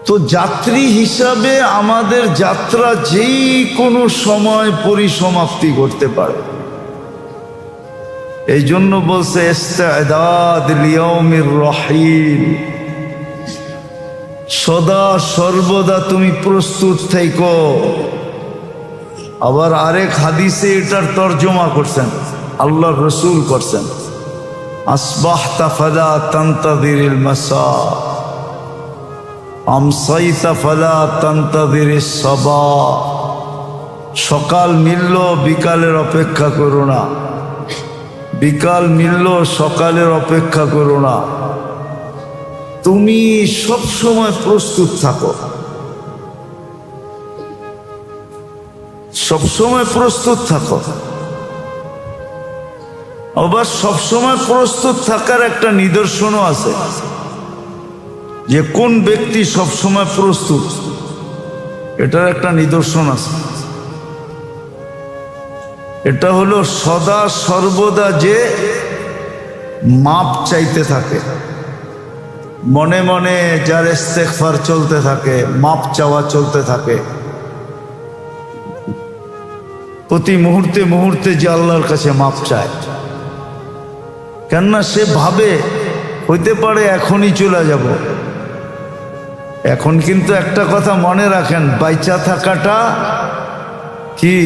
তো যাত্রী হিসাবে আমাদের যাত্রা যেই কোনো সময় পরিসমাপ্তি করতে পারে। এই জন্য বলছে ইস্তেদাদ লিয়াউমির রহিল, সদা সর্বদা তুমি প্রস্তুত থেকো। আবার আরেক হাদিসে এটার তর্জমা করছেন, আল্লাহর রাসূল করছেন, আসবাহতা ফালা তানতাযিরিল মাসা, আমসাইতা ফালা তানতাযিরিস সাবা। সকাল মিলল বিকালের অপেক্ষা করো না, বিকাল মিলল সকালের অপেক্ষা করো না। তুমি সব সময় প্রস্তুত থাকো, সব সময় প্রস্তুত থাকো। আবার সবসময় প্রস্তুত থাকার একটা নিদর্শনও আছে, যে কোন ব্যক্তি সবসময় প্রস্তুত, এটার একটা নিদর্শন আছে। এটা হলো সদা সর্বদা যে মাপ চাইতে থাকে, মনে মনে যার ইস্তেগফার চলতে থাকে, মাপ চাওয়া চলতে থাকে, প্রতি মুহূর্তে মুহূর্তে যে আল্লাহর কাছে মাপ চায়। কেননা সে ভাবে হইতে পারে এখনই চলে যাব। এখন কিন্তু একটা কথা মনে রাখেন, বাইচা থাকাটা কি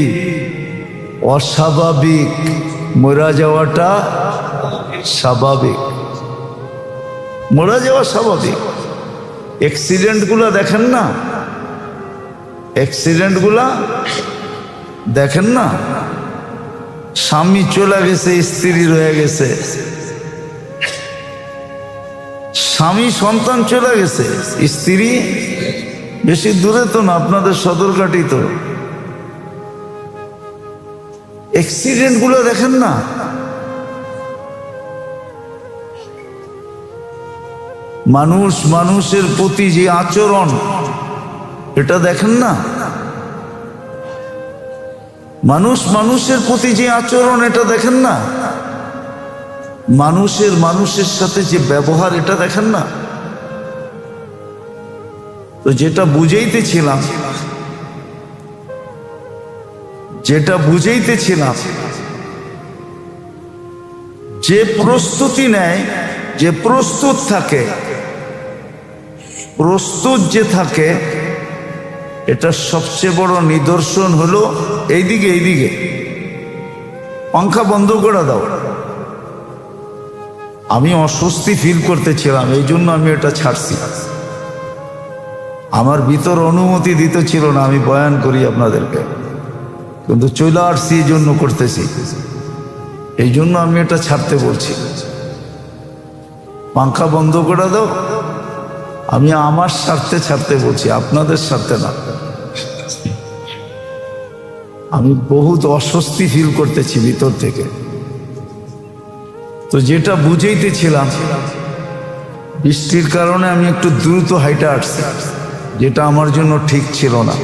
অস্বাভাবিক, মরা যাওয়াটা স্বাভাবিক। মরা যাওয়া স্বাভাবিক। অ্যাক্সিডেন্টগুলো দেখেন না, অ্যাক্সিডেন্টগুলা দেখেন না, স্বামী চলে গেছে, স্ত্রী রয়ে গেছে, স্বামী সন্তান চলে গেছে, স্ত্রী বেশি দূরে তো না, আপনাদের সদরঘাটি তো। অ্যাক্সিডেন্ট গুলো দেখেন না, মানুষ মানুষের প্রতি যে আচরণ, এটা দেখেন না, মানুষ মানুষের প্রতি যে আচরণ, এটা দেখেন না, মানুষের মানুষের সাথে যে ব্যবহার, এটা দেখেন না। তো যেটা বুঝাইতেছিলাম, যে প্রস্তুতি নেয়, যে প্রস্তুত থাকে, প্রস্তুত যে থাকে, এটা সবচেয়ে বড় নিদর্শন হলো এইদিকে, এইদিকে পাংখা বন্ধ করে দাও। আমি অস্বস্তি ফিল করতেছিলাম, এই জন্য আমি এটা ছাড়ছি। আমার ভিতর অনুমতি দিতে ছিল না আমি বয়ান করি আপনাদেরকে, কিন্তু চলে আসছি, এই জন্য করতেছি, এই জন্য আমি এটা ছাড়তে বলছি। পাংখা বন্ধ করে দাও, আমি আমার স্বার্থে ছাড়তে বলছি, আপনাদের স্বার্থে না। আমি বহুত অস্বস্তি ফিল করতেছি ভিতর থেকে। তো যেটা বুঝাইতেছিলাম, বৃষ্টির কারণে আমি একটু দ্রুত হাইটা আসছি, যেটা আমার জন্য ঠিক ছিল না,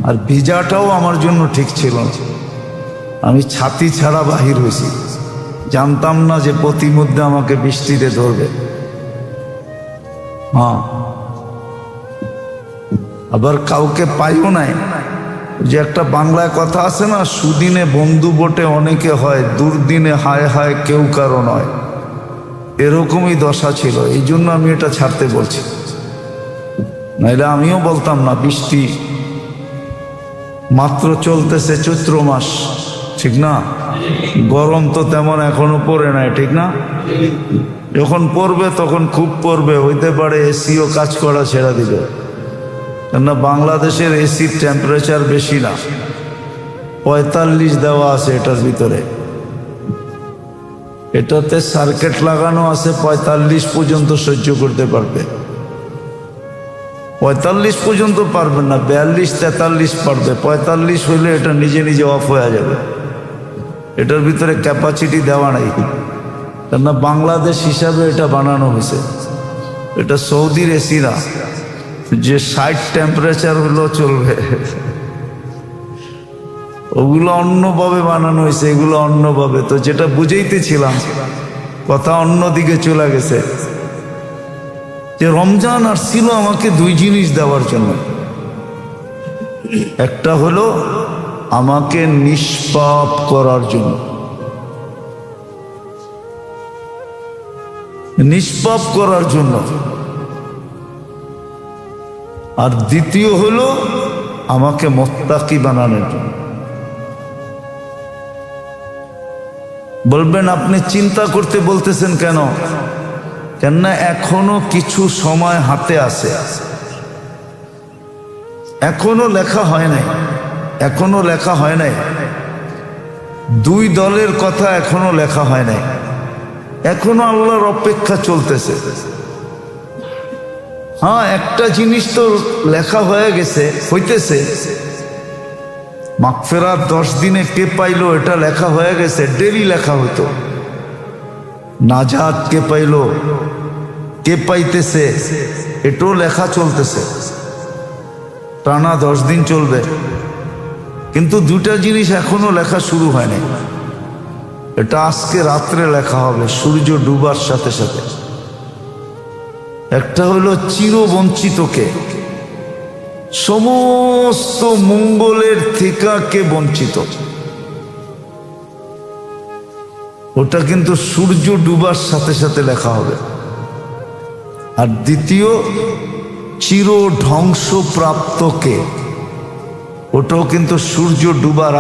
আর ভিজাটাও আমার জন্য ঠিক ছিল না। আমি ছাতি ছাড়া বাহির হয়েছি, জানতাম না যে প্রতিমধ্যে আমাকে বৃষ্টিতে ধরবে। হ্যাঁ, আবার কাউকে পাইও নাই। যে একটা বাংলায় কথা আছে না, সুদিনে বন্ধু বটে অনেকে হয়, দুর্দিনে হায় হায় কেউ কারো নয়। এরকমই দশা ছিল, এই জন্য আমি এটা ছাড়তে বলছি। নাইলে আমিও বলতাম না, বৃষ্টি মাত্র চলতেছে চৈত্র মাস, ঠিক না? গরম তো তেমন এখনো পড়ে নাই, ঠিক না? যখন পড়বে তখন খুব পড়বে, হইতে পারে এসিও কাজ করা ছেড়ে দিবে। কেননা বাংলাদেশের এসির টেম্পারেচার বেশি না, 45 দেওয়া আছে এটার ভিতরে। এটাতে সার্কিট লাগানো আছে, 45 পর্যন্ত সহ্য করতে পারবে। 45 পর্যন্ত পারবেন না, 42, 43 পারবে। 45 হইলে এটা নিজে নিজে অফ হয়ে যাবে। এটার ভিতরে ক্যাপাসিটি দেওয়া নাই, কেননা বাংলাদেশ হিসাবে এটা বানানো হয়েছে। এটা সৌদির এসি না, যে 60 টেম্পারেচার হলেও চলবে। ওগুলো অন্যভাবে বানানো হয়েছে, এগুলো অন্যভাবে। তো যেটা বুঝাইতেছিলাম, কথা অন্যদিকে চলে গেছে। যে রমজান আসছিল আমাকে দুই জিনিস দেওয়ার জন্য। একটা হলো আমাকে নিষ্পাপ করার জন্য, নিষ্পাপ করার জন্য। আর দ্বিতীয় হলো আমাকে মুত্তাকি বানানোর জন্য। বলবেন আপনি চিন্তা করতে বলতেছেন কেন? কেননা এখনো কিছু সময় হাতে আছে, এখনো লেখা হয় নাই, এখনো লেখা হয় নাই। দুই দলের কথা এখনো লেখা হয় নাই, এখনো আল্লাহর অপেক্ষা চলতেছে। হ্যাঁ, একটা জিনিস তো লেখা হয়ে গেছে, হইতেছে। মাগফিরাত 10 দিনে কে পাইলো এটা লেখা হয়ে গেছে, ডেলি লেখা হতো। নাজাত কে পাইলো, কে পাইতেছে, এটাও লেখা চলতেছে। টানা 10 দিন চলবে, কিন্তু দুটা জিনিস এখনো লেখা শুরু হয়নি। এটা আজকে রাত্রে লেখা হবে সূর্য ডুবার সাথে সাথে। একটা হলো চিরবঞ্চিতকে, সমস্ত মঙ্গলের থেকে কে বঞ্চিত, ওটা কিন্তু সূর্য ডুবার সাথে সাথে লেখা হবে। আর দ্বিতীয় চির ধ্বংসপ্রাপ্তকে, ওটাও কিন্তু সূর্য ডুবার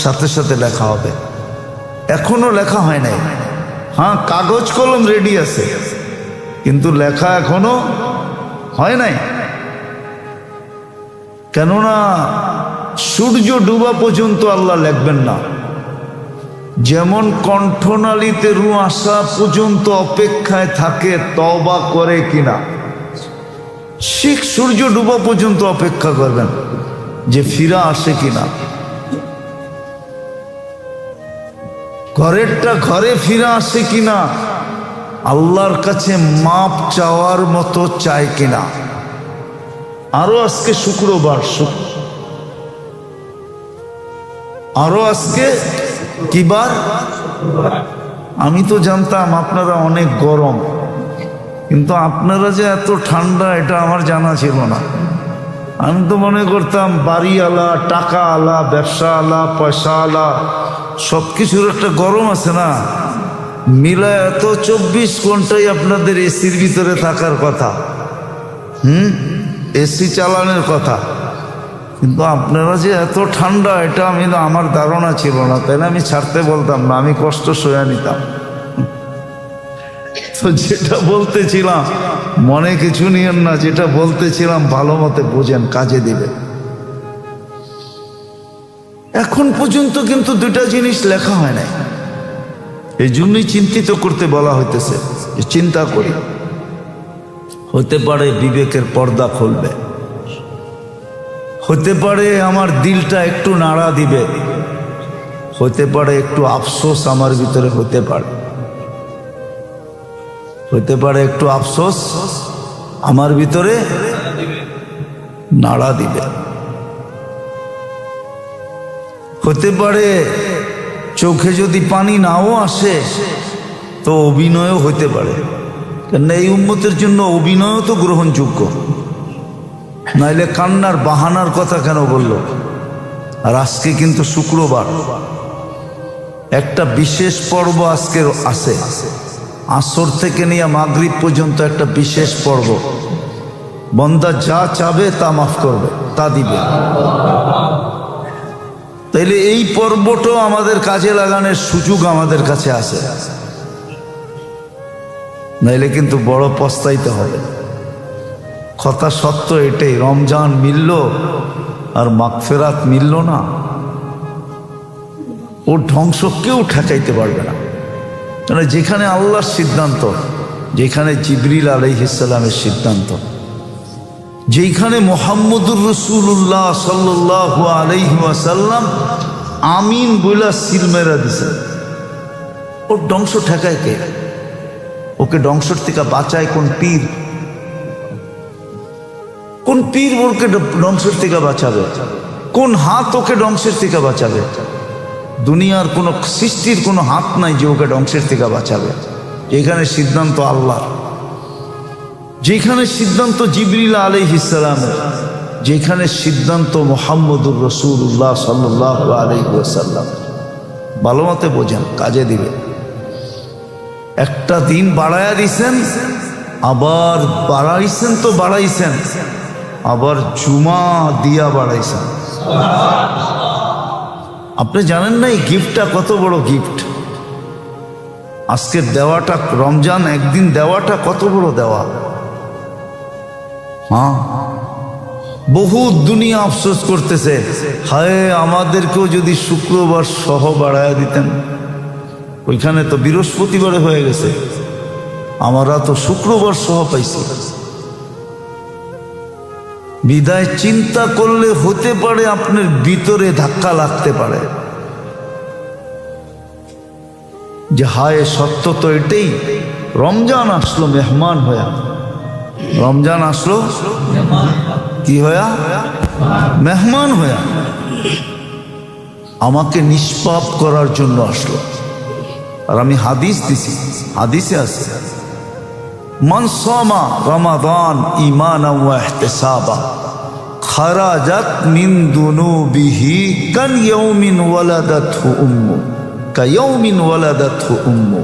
সাথে সাথে লেখা হবে। এখনো লেখা হয় নাই। হ্যাঁ, কাগজ কলম রেডি আছে, কিন্তু লেখা এখনো হয় নাই। কেননা সূর্য ডুবা পর্যন্ত আল্লাহ লিখবেন না। যেমন কণ্ঠনালীতে রু আসা পর্যন্ত অপেক্ষায় থাকে তওবা করে কিনা, ঠিক সূর্য ডুবা পর্যন্ত অপেক্ষা করবেন যে ফিরা আসে কিনা। ঘরেরটা ঘরে ফিরা আসে কিনা, আল্লাহর কাছে মাপ চাওয়ার মতো চায় কিনা। আরো আজকে শুক্রবার, আরো আজকে কি বার? আমি তো জানতাম আপনারা অনেক গরম, কিন্তু আপনারা যে এত ঠান্ডা এটা আমার জানা ছিল না। আমি তো মনে করতাম বাড়িওয়ালা, টাকা আলা, ব্যবসা আলা, পয়সা আলা সব কিছুর একটা গরম আছে না, মিলা এত 24 ঘন্টাই আপনাদের এসির ভিতরে থাকার কথা, এসি চালানোর কথা। কিন্তু আপনারা যে এত ঠান্ডা এটা আমার ধারণা ছিল না, তাই না? আমি ছাড়তে বলতাম না, আমি কষ্ট সয়ে নিতাম। তো যেটা বলতেছিলাম, মনে কিছু নিয়েন না, যেটা বলতেছিলাম ভালো মতে বোঝেন, কাজে দিবে। এখন পর্যন্ত কিন্তু দুটা জিনিস লেখা হয় নাই। এই জন্যই চিন্তিত করতে বলা হইতেছে, চিন্তা করি। হতে পারে বিবেকের পর্দা খুলবে, হতে পারে আমার দিলটা একটু নাড়া দিবে, হতে পারে একটু আফসোস আমার ভিতরে হতে পারে, হতে পারে একটু আফসোস আমার ভিতরে নাড়া দিবে, হতে পারে চোখে যদি পানি নাও আসে তো অভিনয়ও হতে পারে। কেন এই উম্মতের জন্য অভিনয়ও তো গ্রহণযোগ্য, নাইলে কান্নার বাহানার কথা কেন বলল? আর আজকে কিন্তু শুক্রবার, একটা বিশেষ পর্ব আজকে আছে, আসর থেকে নিয়ে মাগরিব পর্যন্ত একটা বিশেষ পর্ব। বন্দা যা চাবে তা মাফ করবে, তা দিবে। তাইলে এই পর্বটাও আমাদের কাজে লাগানোর সুযোগ আমাদের কাছে আছে, নাইলে কিন্তু বড় পস্তাইতে হবে। কথা সত্য এটাই, রমজান মিলল আর মাগফিরাত মিলল না, ওর ধ্বংস কেউ ঠেকাইতে পারবে না। কারণ যেখানে আল্লাহর সিদ্ধান্ত, যেখানে জিবরিল আলাইহিস সালামের সিদ্ধান্ত, যেখানে মুহাম্মদুর রাসূলুল্লাহ সাল্লাল্লাহু আলাইহি ওয়াসাল্লাম আমিন বইলা সিল মেরা দিছে, ওর ধ্বংস ঠেকায় কে? ওকে ধ্বংসের থেকে বাঁচায় কোন পীর? কোন পীর ওকে ধ্বংসের থেকে বাঁচাবে? কোন হাত ওকে ধ্বংসের থেকে বাঁচাবে? দুনিয়ার কোন সৃষ্টির কোনো হাত নাই যে ওকে ধ্বংসের থেকে বাঁচাবে। এখানে সিদ্ধান্ত আল্লাহ। যেখানে সিদ্ধান্ত জিবরিল আলাইহিস সালামের, যেখানে সিদ্ধান্ত মুহাম্মদুর রাসূলুল্লাহ সাল্লাল্লাহু আলাইহি ওয়াসাল্লাম। ভালো মতে বোঝেন, কাজে দিবে। একটা দিন বাড়ায়া দিছেন, আবার বাড়াইছেন তো বাড়াইছেন, আবার জুমা দিয়া বাড়াইছেন। আপনি জানেন না এই গিফটটা কত বড় গিফট? আজকের দেওয়াটা, রমজান একদিন দেওয়াটা কত বড় দেওয়া। হ্যাঁ, বহু দুনিয়া আফসোস করতেছে, হায় আমাদেরকেও যদি শুক্রবার সহ বাড়ায়া দিতেন। ওইখানে তো বৃহস্পতিবারে হয়ে গেছে, আমরা তো শুক্রবার সহ পাইছি। বিদায় চিন্তা করলে হতে পারে আপনার ভিতরে ধাক্কা লাগতে পারে যে হায়, সত্য তো এটাই। রমজান আসলো মেহমান হয়া, রমজান আসলো কি হয়া? মেহমান হয়া। আমাকে নিষ্পাপ করার জন্য আসলো। আর আমি হাদিস দিছি, হাদিসে আছে, মান সামা রমাদান ঈমানান ওয়া ইহতিসাবা খারাজাত মিন দুনুবিহি কায়াউমিন ওয়ালাদাতহু উম্মু, কায়াউমিন ওয়ালাদাতহু উম্মু।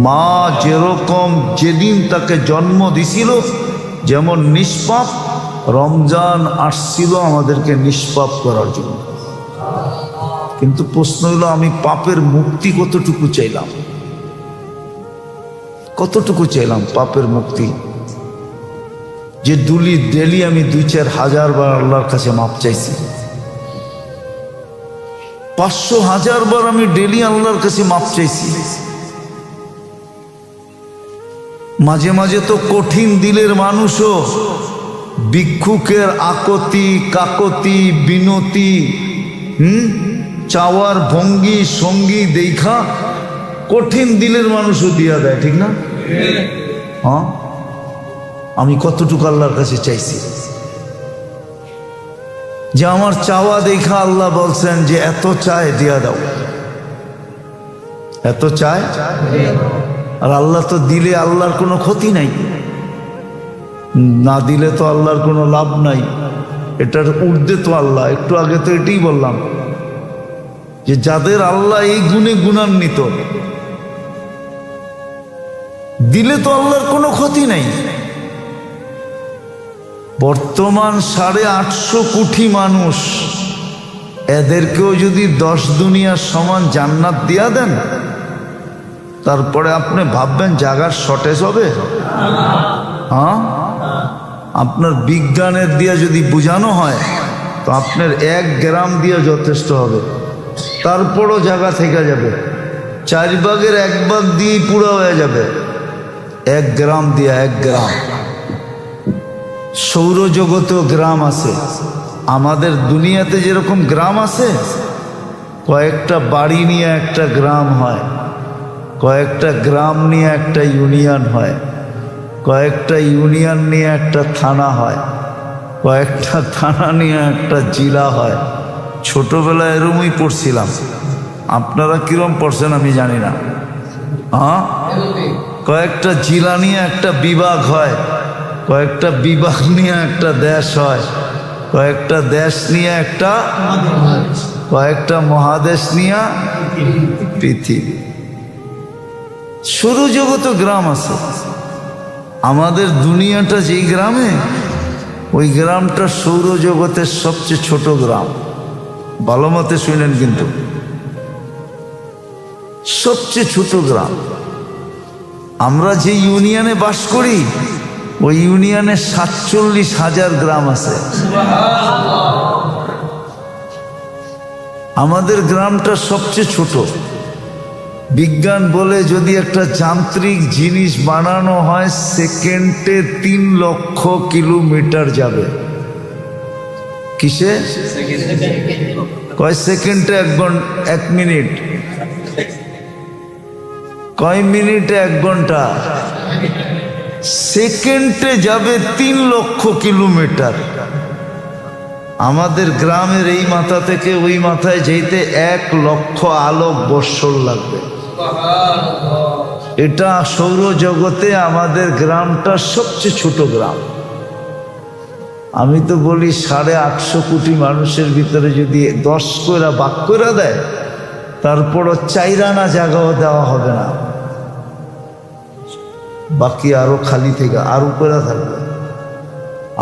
মা যেরকম যেদিন তাকে জন্ম দিছিল, যেমন নিষ্পাপ, রমজান আসছিল আমাদেরকে নিষ্পাপ করার জন্য। কিন্তু প্রশ্ন হলো, আমি পাপের মুক্তি কতটুকু চাইলাম? কতটুকু চাইলাম পাপের মুক্তি? যে ডেলি আমি 2-4 বার আল্লাহর কাছে মাপ চাইছি, 500,000 বার আমি ডেলি আল্লাহর কাছে মাপ চাইছি। মাঝে মাঝে তো কঠিন দিলের মানুষও ভিক্ষুকের আকতি কাকতি বিনতি চাওয়ার ভঙ্গি সঙ্গী দেখা কঠিন দিলের মানুষও দিয়া দেয়, ঠিক না? হ্যাঁ, আমি কতটুকু আল্লাহর কাছে চাইছি যে আমার চাওয়া দেখা আল্লাহ বলছেন যে এত চায় দিয়া দাও, এত চায়। আর আল্লাহ তো দিলে আল্লাহর কোনো ক্ষতি নাই, না দিলে তো আল্লাহর কোনো লাভ নাই। এটার ঊর্ধ্বে তো আল্লাহ। একটু আগে তো এটাই বললাম যে যাদের আল্লাহ এই গুণে গুণান্বিত, দিলে তো আল্লাহর কোনো ক্ষতি নাই। বর্তমান 850 কোটি মানুষ, এদেরকেও যদি 10 দুনিয়ার সমান জান্নাত দিয়া দেন, তারপরে আপনি ভাববেন জায়গার শর্টেজ হবে? হ্যাঁ, আপনার বিজ্ঞানের দিয়া যদি বোঝানো হয় তো আপনার 1 গ্রাম দিয়ে যথেষ্ট হবে, তারপরও জায়গা থেকে যাবে। 4 ভাগের 1 ভাগ দিয়েই পুরো হয়ে যাবে 1 গ্রাম দিয়ে। 1 গ্রাম। সৌরজগতেও গ্রাম আছে। আমাদের দুনিয়াতে যেরকম গ্রাম আছে, কয়েকটা বাড়ি নিয়ে একটা গ্রাম হয়, কয়েকটা গ্রাম নিয়ে একটা ইউনিয়ন হয়, কয়েকটা ইউনিয়ন নিয়ে একটা থানা হয়, কয়েকটা থানা নিয়ে একটা জেলা হয়। ছোটবেলায় এরমই পড়ছিলাম, আপনারা কিরম পড়ছেন আমি জানি না। হ্যাঁ, কয়েকটা জেলা নিয়ে একটা বিভাগ হয়, কয়েকটা বিভাগ নিয়ে একটা দেশ হয়, কয়েকটা দেশ নিয়ে একটা, কয়েকটা মহাদেশ নিয়ে পৃথিবী। সৌরজগত গ্রাম আছে। আমাদের দুনিয়াটা যেই গ্রামে, ওই গ্রামটা সৌরজগতের সবচেয়ে ছোট গ্রাম। ভালো মতে শুনেন, কিন্তু সবচেয়ে ছোট গ্রাম। আমরা যে ইউনিয়নে বাস করি, ওই ইউনিয়নে 47,000 গ্রাম আছে। আমাদের গ্রামটা সবচেয়ে ছোট। বিজ্ঞান বলে যদি একটা যান্ত্রিক জিনিস বানানো হয়, সেকেন্ডে 3 লক্ষ কিলোমিটার যাবে। কিসে? কয় সেকেন্ডে 1 মিনিট? কয় মিনিটে 1 ঘন্টা? সেকেন্ডে যাবে 3 লক্ষ কিলোমিটার। আমাদের গ্রামের এই মাথা থেকে ওই মাথায় যেতে 1 লক্ষ আলোক বৎসর লাগবে। এটা সৌরজগতে আমাদের গ্রামটা সবচেয়ে ছোট গ্রাম। আমি তো বলি 850 কোটি মানুষের ভিতরে যদি 10 কইরা ভাগ করে দেয়, তারপরও 4 আনা জায়গাও দেওয়া হবে না, বাকি আরো খালি থেকে আর উপরে থাকবে।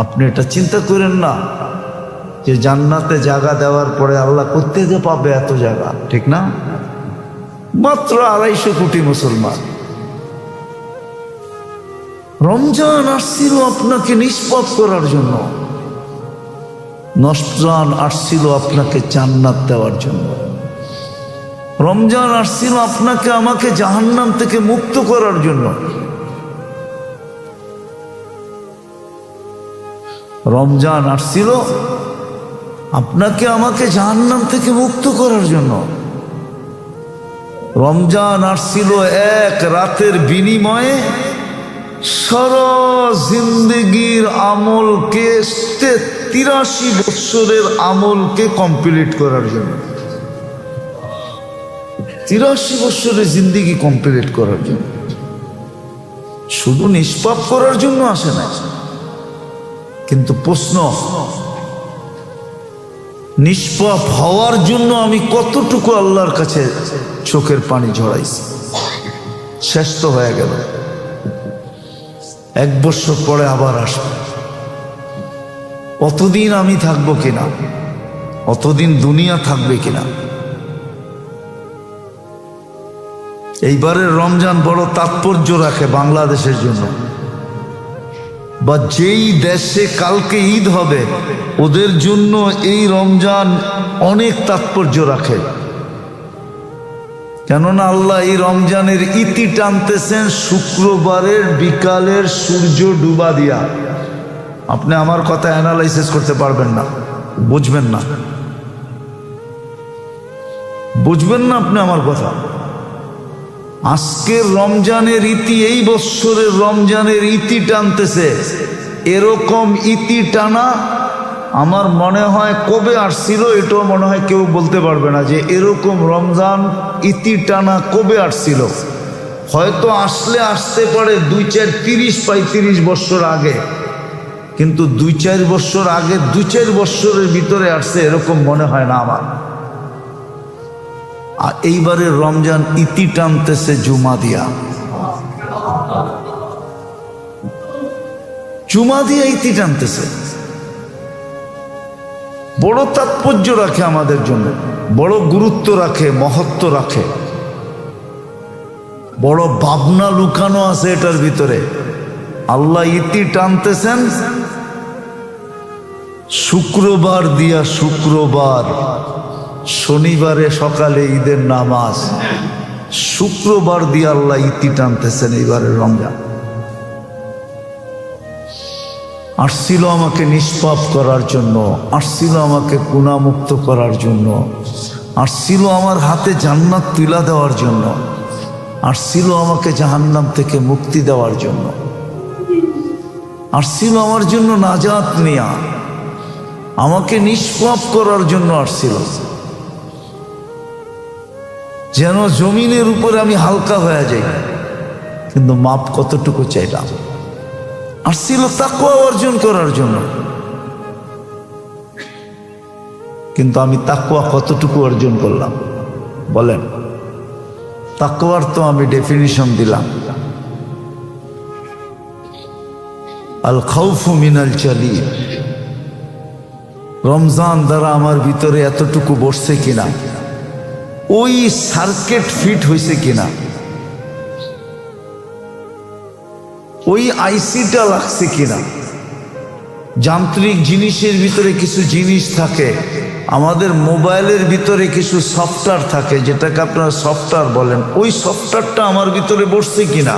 আপনি এটা চিন্তা করেন না যে জান্নাতে জায়গা দেওয়ার পরে আল্লাহ কোত্থেকে পাবে এত জায়গা, ঠিক না? মাত্র 250 কোটি মুসলমান। রমজান আসছিল আপনাকে নিষ্পাপ করার জন্য, রমজান আসছিল আপনাকে জান্নাত দেওয়ার জন্য, রমজান আসছিল আপনাকে আমাকে জাহান্নাম থেকে মুক্ত করার জন্য। রমজান আসছিল আপনাকে আমাকে জাহান্নাম থেকে মুক্ত করার জন্য। রমজান আসছিল এক রাতের বিনিময়ে সারা জিন্দগির আমলকে 83 বছরের আমলকে কমপ্লিট করার জন্য। 83 বছরের জিন্দগি কমপ্লিট করার জন্য, শুধু নিষ্পাপ করার জন্য আসে না। কিন্তু প্রশ্ন, নিষ্পাপ হওয়ার জন্য আমি কতটুকু আল্লাহর কাছে চোখের পানি ঝরাইছি? শেষ তো হয়ে গেল, 1 বছর পরে আবার আসবে। অতদিন আমি থাকবো কিনা, অতদিন দুনিয়া থাকবে কিনা? এইবারের রমজান বড় তাৎপর্য রাখে বাংলাদেশের জন্য, বা যেই দেশে কালকে ঈদ হবে ওদের জন্য এই রমজান অনেক তাৎপর্য রাখে। কেননা আল্লাহ এই রমজানের ইতি টানতেছেন শুক্রবারের বিকালের সূর্য ডুবা দিয়া। আপনি আমার কথা অ্যানালাইসিস করতে পারবেন না, বুঝবেন না, বুঝবেন না আপনি আমার কথা। আজকের রমজানের ইতি, এই বৎসরের রমজানের ইতি টানতেছে। এরকম ইতি টানা আমার মনে হয় কবে আসছিল এটাও মনে হয় কেউ বলতে পারবে না, যে এরকম রমজান ইতি টানা কবে আসছিল। হয়তো আসলে আসতে পারে 2, 4, 30, 35 বছর আগে, কিন্তু 2, 4 বছর আগে 2, 4 বছরের ভিতরে আসছে এরকম মনে হয় না আমার। আর এইবারে রমজান ইতি টানতেছে জুমা দিয়া, জুমা দিয়া ইতি টানতেছে। বড় তাৎপর্য রাখে আমাদের জন্য, বড় গুরুত্ব রাখে, মহত্ব রাখে, বড় ভাবনা লুকানো আছে এটার ভিতরে। আল্লাহ ইতি টানতেছেন শুক্রবার দিয়া, শুক্রবার, শনিবারে সকালে ঈদের নামাজ, শুক্রবার দিয়ে আল্লাহ ইতি টানতেছেন এইবারের রমজান। আসছিল আমাকে নিষ্পাপ করার জন্য, আসছিল আমাকে গুনাহমুক্ত করার জন্য, আসছিল আমার হাতে জান্নাত তুলা দেওয়ার জন্য, আসছিল আমাকে জাহান্নাম থেকে মুক্তি দেওয়ার জন্য, আসছিল আমার জন্য নাজাত নেয়া, আমাকে নিষ্পাপ করার জন্য আসছিল, যেন জমিনের উপরে আমি হালকা হয়ে যাই। কিন্তু মাপ কতটুকু চাইলাম? আসছিল তাকওয়া অর্জন করার জন্য, কিন্তু আমি তাকওয়া কতটুকু অর্জন করলাম বলেন? তাকওয়ার তো আমি ডেফিনিশন দিলাম, আল খাউফু মিনাল জালি। রমজান দ্বারা আমার ভিতরে এতটুকু বসছে কিনা, ওই সার্কিট ফিট হয়েছে কিনা, ওই আইসিটা লাগছে কিনা। যান্ত্রিক জিনিসের ভিতরে কিছু জিনিস থাকে, আমাদের মোবাইলের ভিতরে কিছু সফটওয়্যার থাকে, যেটাকে আপনারা সফটওয়্যার বলেন, ওই সফটওয়্যারটা আমার ভিতরে বসছে কিনা,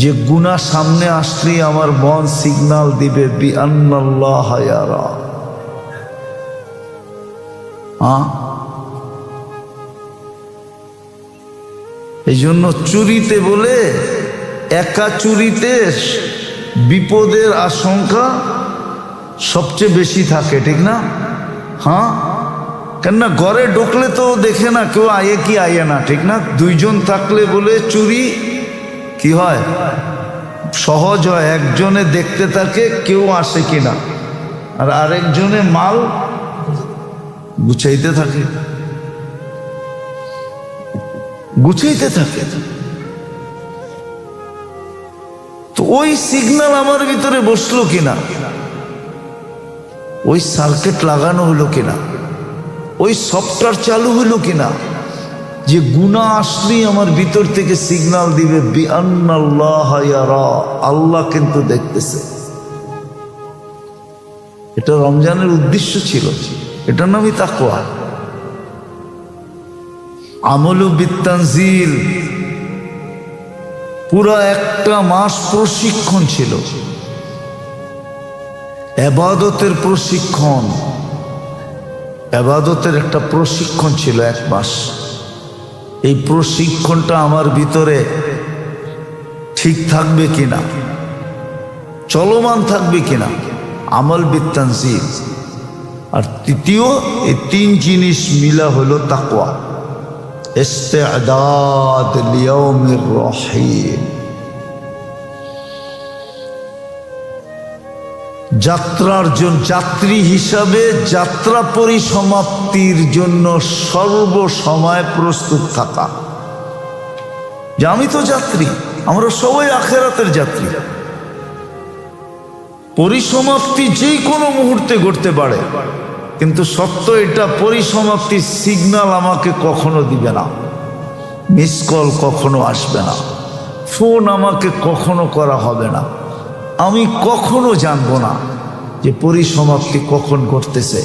যে গুনাহ সামনে আসলেই আমার মন সিগন্যাল দিবে বি আন্নাল্লাহ ইয়ারা। এই জন্য চুরিতে বলে, একা চুরিতে বিপদের আশঙ্কা সবচেয়ে বেশি থাকে, ঠিক না? কেননা ঘরে ঢুকলে তো দেখে না কেউ আয়ে কি আয়ে না, ঠিক না? দুইজন থাকলে বলে চুরি কি হয়, সহজ হয়। একজনে দেখতে থাকে কেউ আসে কিনা, আর আরেকজনে মাল গুছাইতে থাকে, গুছাইতে থাকে। তো ওই সিগন্যাল আমার ভিতরে বসলো কিনা, ওই সার্কিট লাগানো হলো কিনা, ওই সফটওয়্যার চালু হলো কিনা, যে গুনাহ আসলেই আমার ভিতর থেকে সিগন্যাল দিবে বিআন্নাল্লাহ ইয়ারা, আল্লাহ কিন্তু দেখতেছে। এটা রমজানের উদ্দেশ্য ছিল, এটার নামই তাকওয়া। আমলু বিত্তানজিল, পুরা একটা মাস প্রশিক্ষণ ছিল, ইবাদতের প্রশিক্ষণ, ইবাদতের একটা প্রশিক্ষণ ছিল এক মাস। এই প্রশিক্ষণটা আমার ভিতরে ঠিক থাকবে কিনা, চলমান থাকবে কিনা, আমল বিত্তানজিল। আর তৃতীয়, এই তিন জিনিস মিলা হলো তাকওয়া, ইস্তিআদাদ লিয়াউমির রহিম। যাত্রার জন্য, যাত্রী হিসাবে যাত্রা পরিসমাপ্তির জন্য সর্বসময় প্রস্তুত থাকা। যে আমি তো যাত্রী, আমরা সবাই আখেরাতের যাত্রী। পরিসমাপ্তি যে কোনো মুহূর্তে ঘটতে পারে, কিন্তু সত্য এটা, পরিসমাপ্তির সিগন্যাল আমাকে কখনো দিবে না, মিস কল কখনো আসবে না, ফোন আমাকে কখনো করা হবে না, আমি কখনো জানবো না যে পরিসমাপ্তি কখন ঘটতেছে,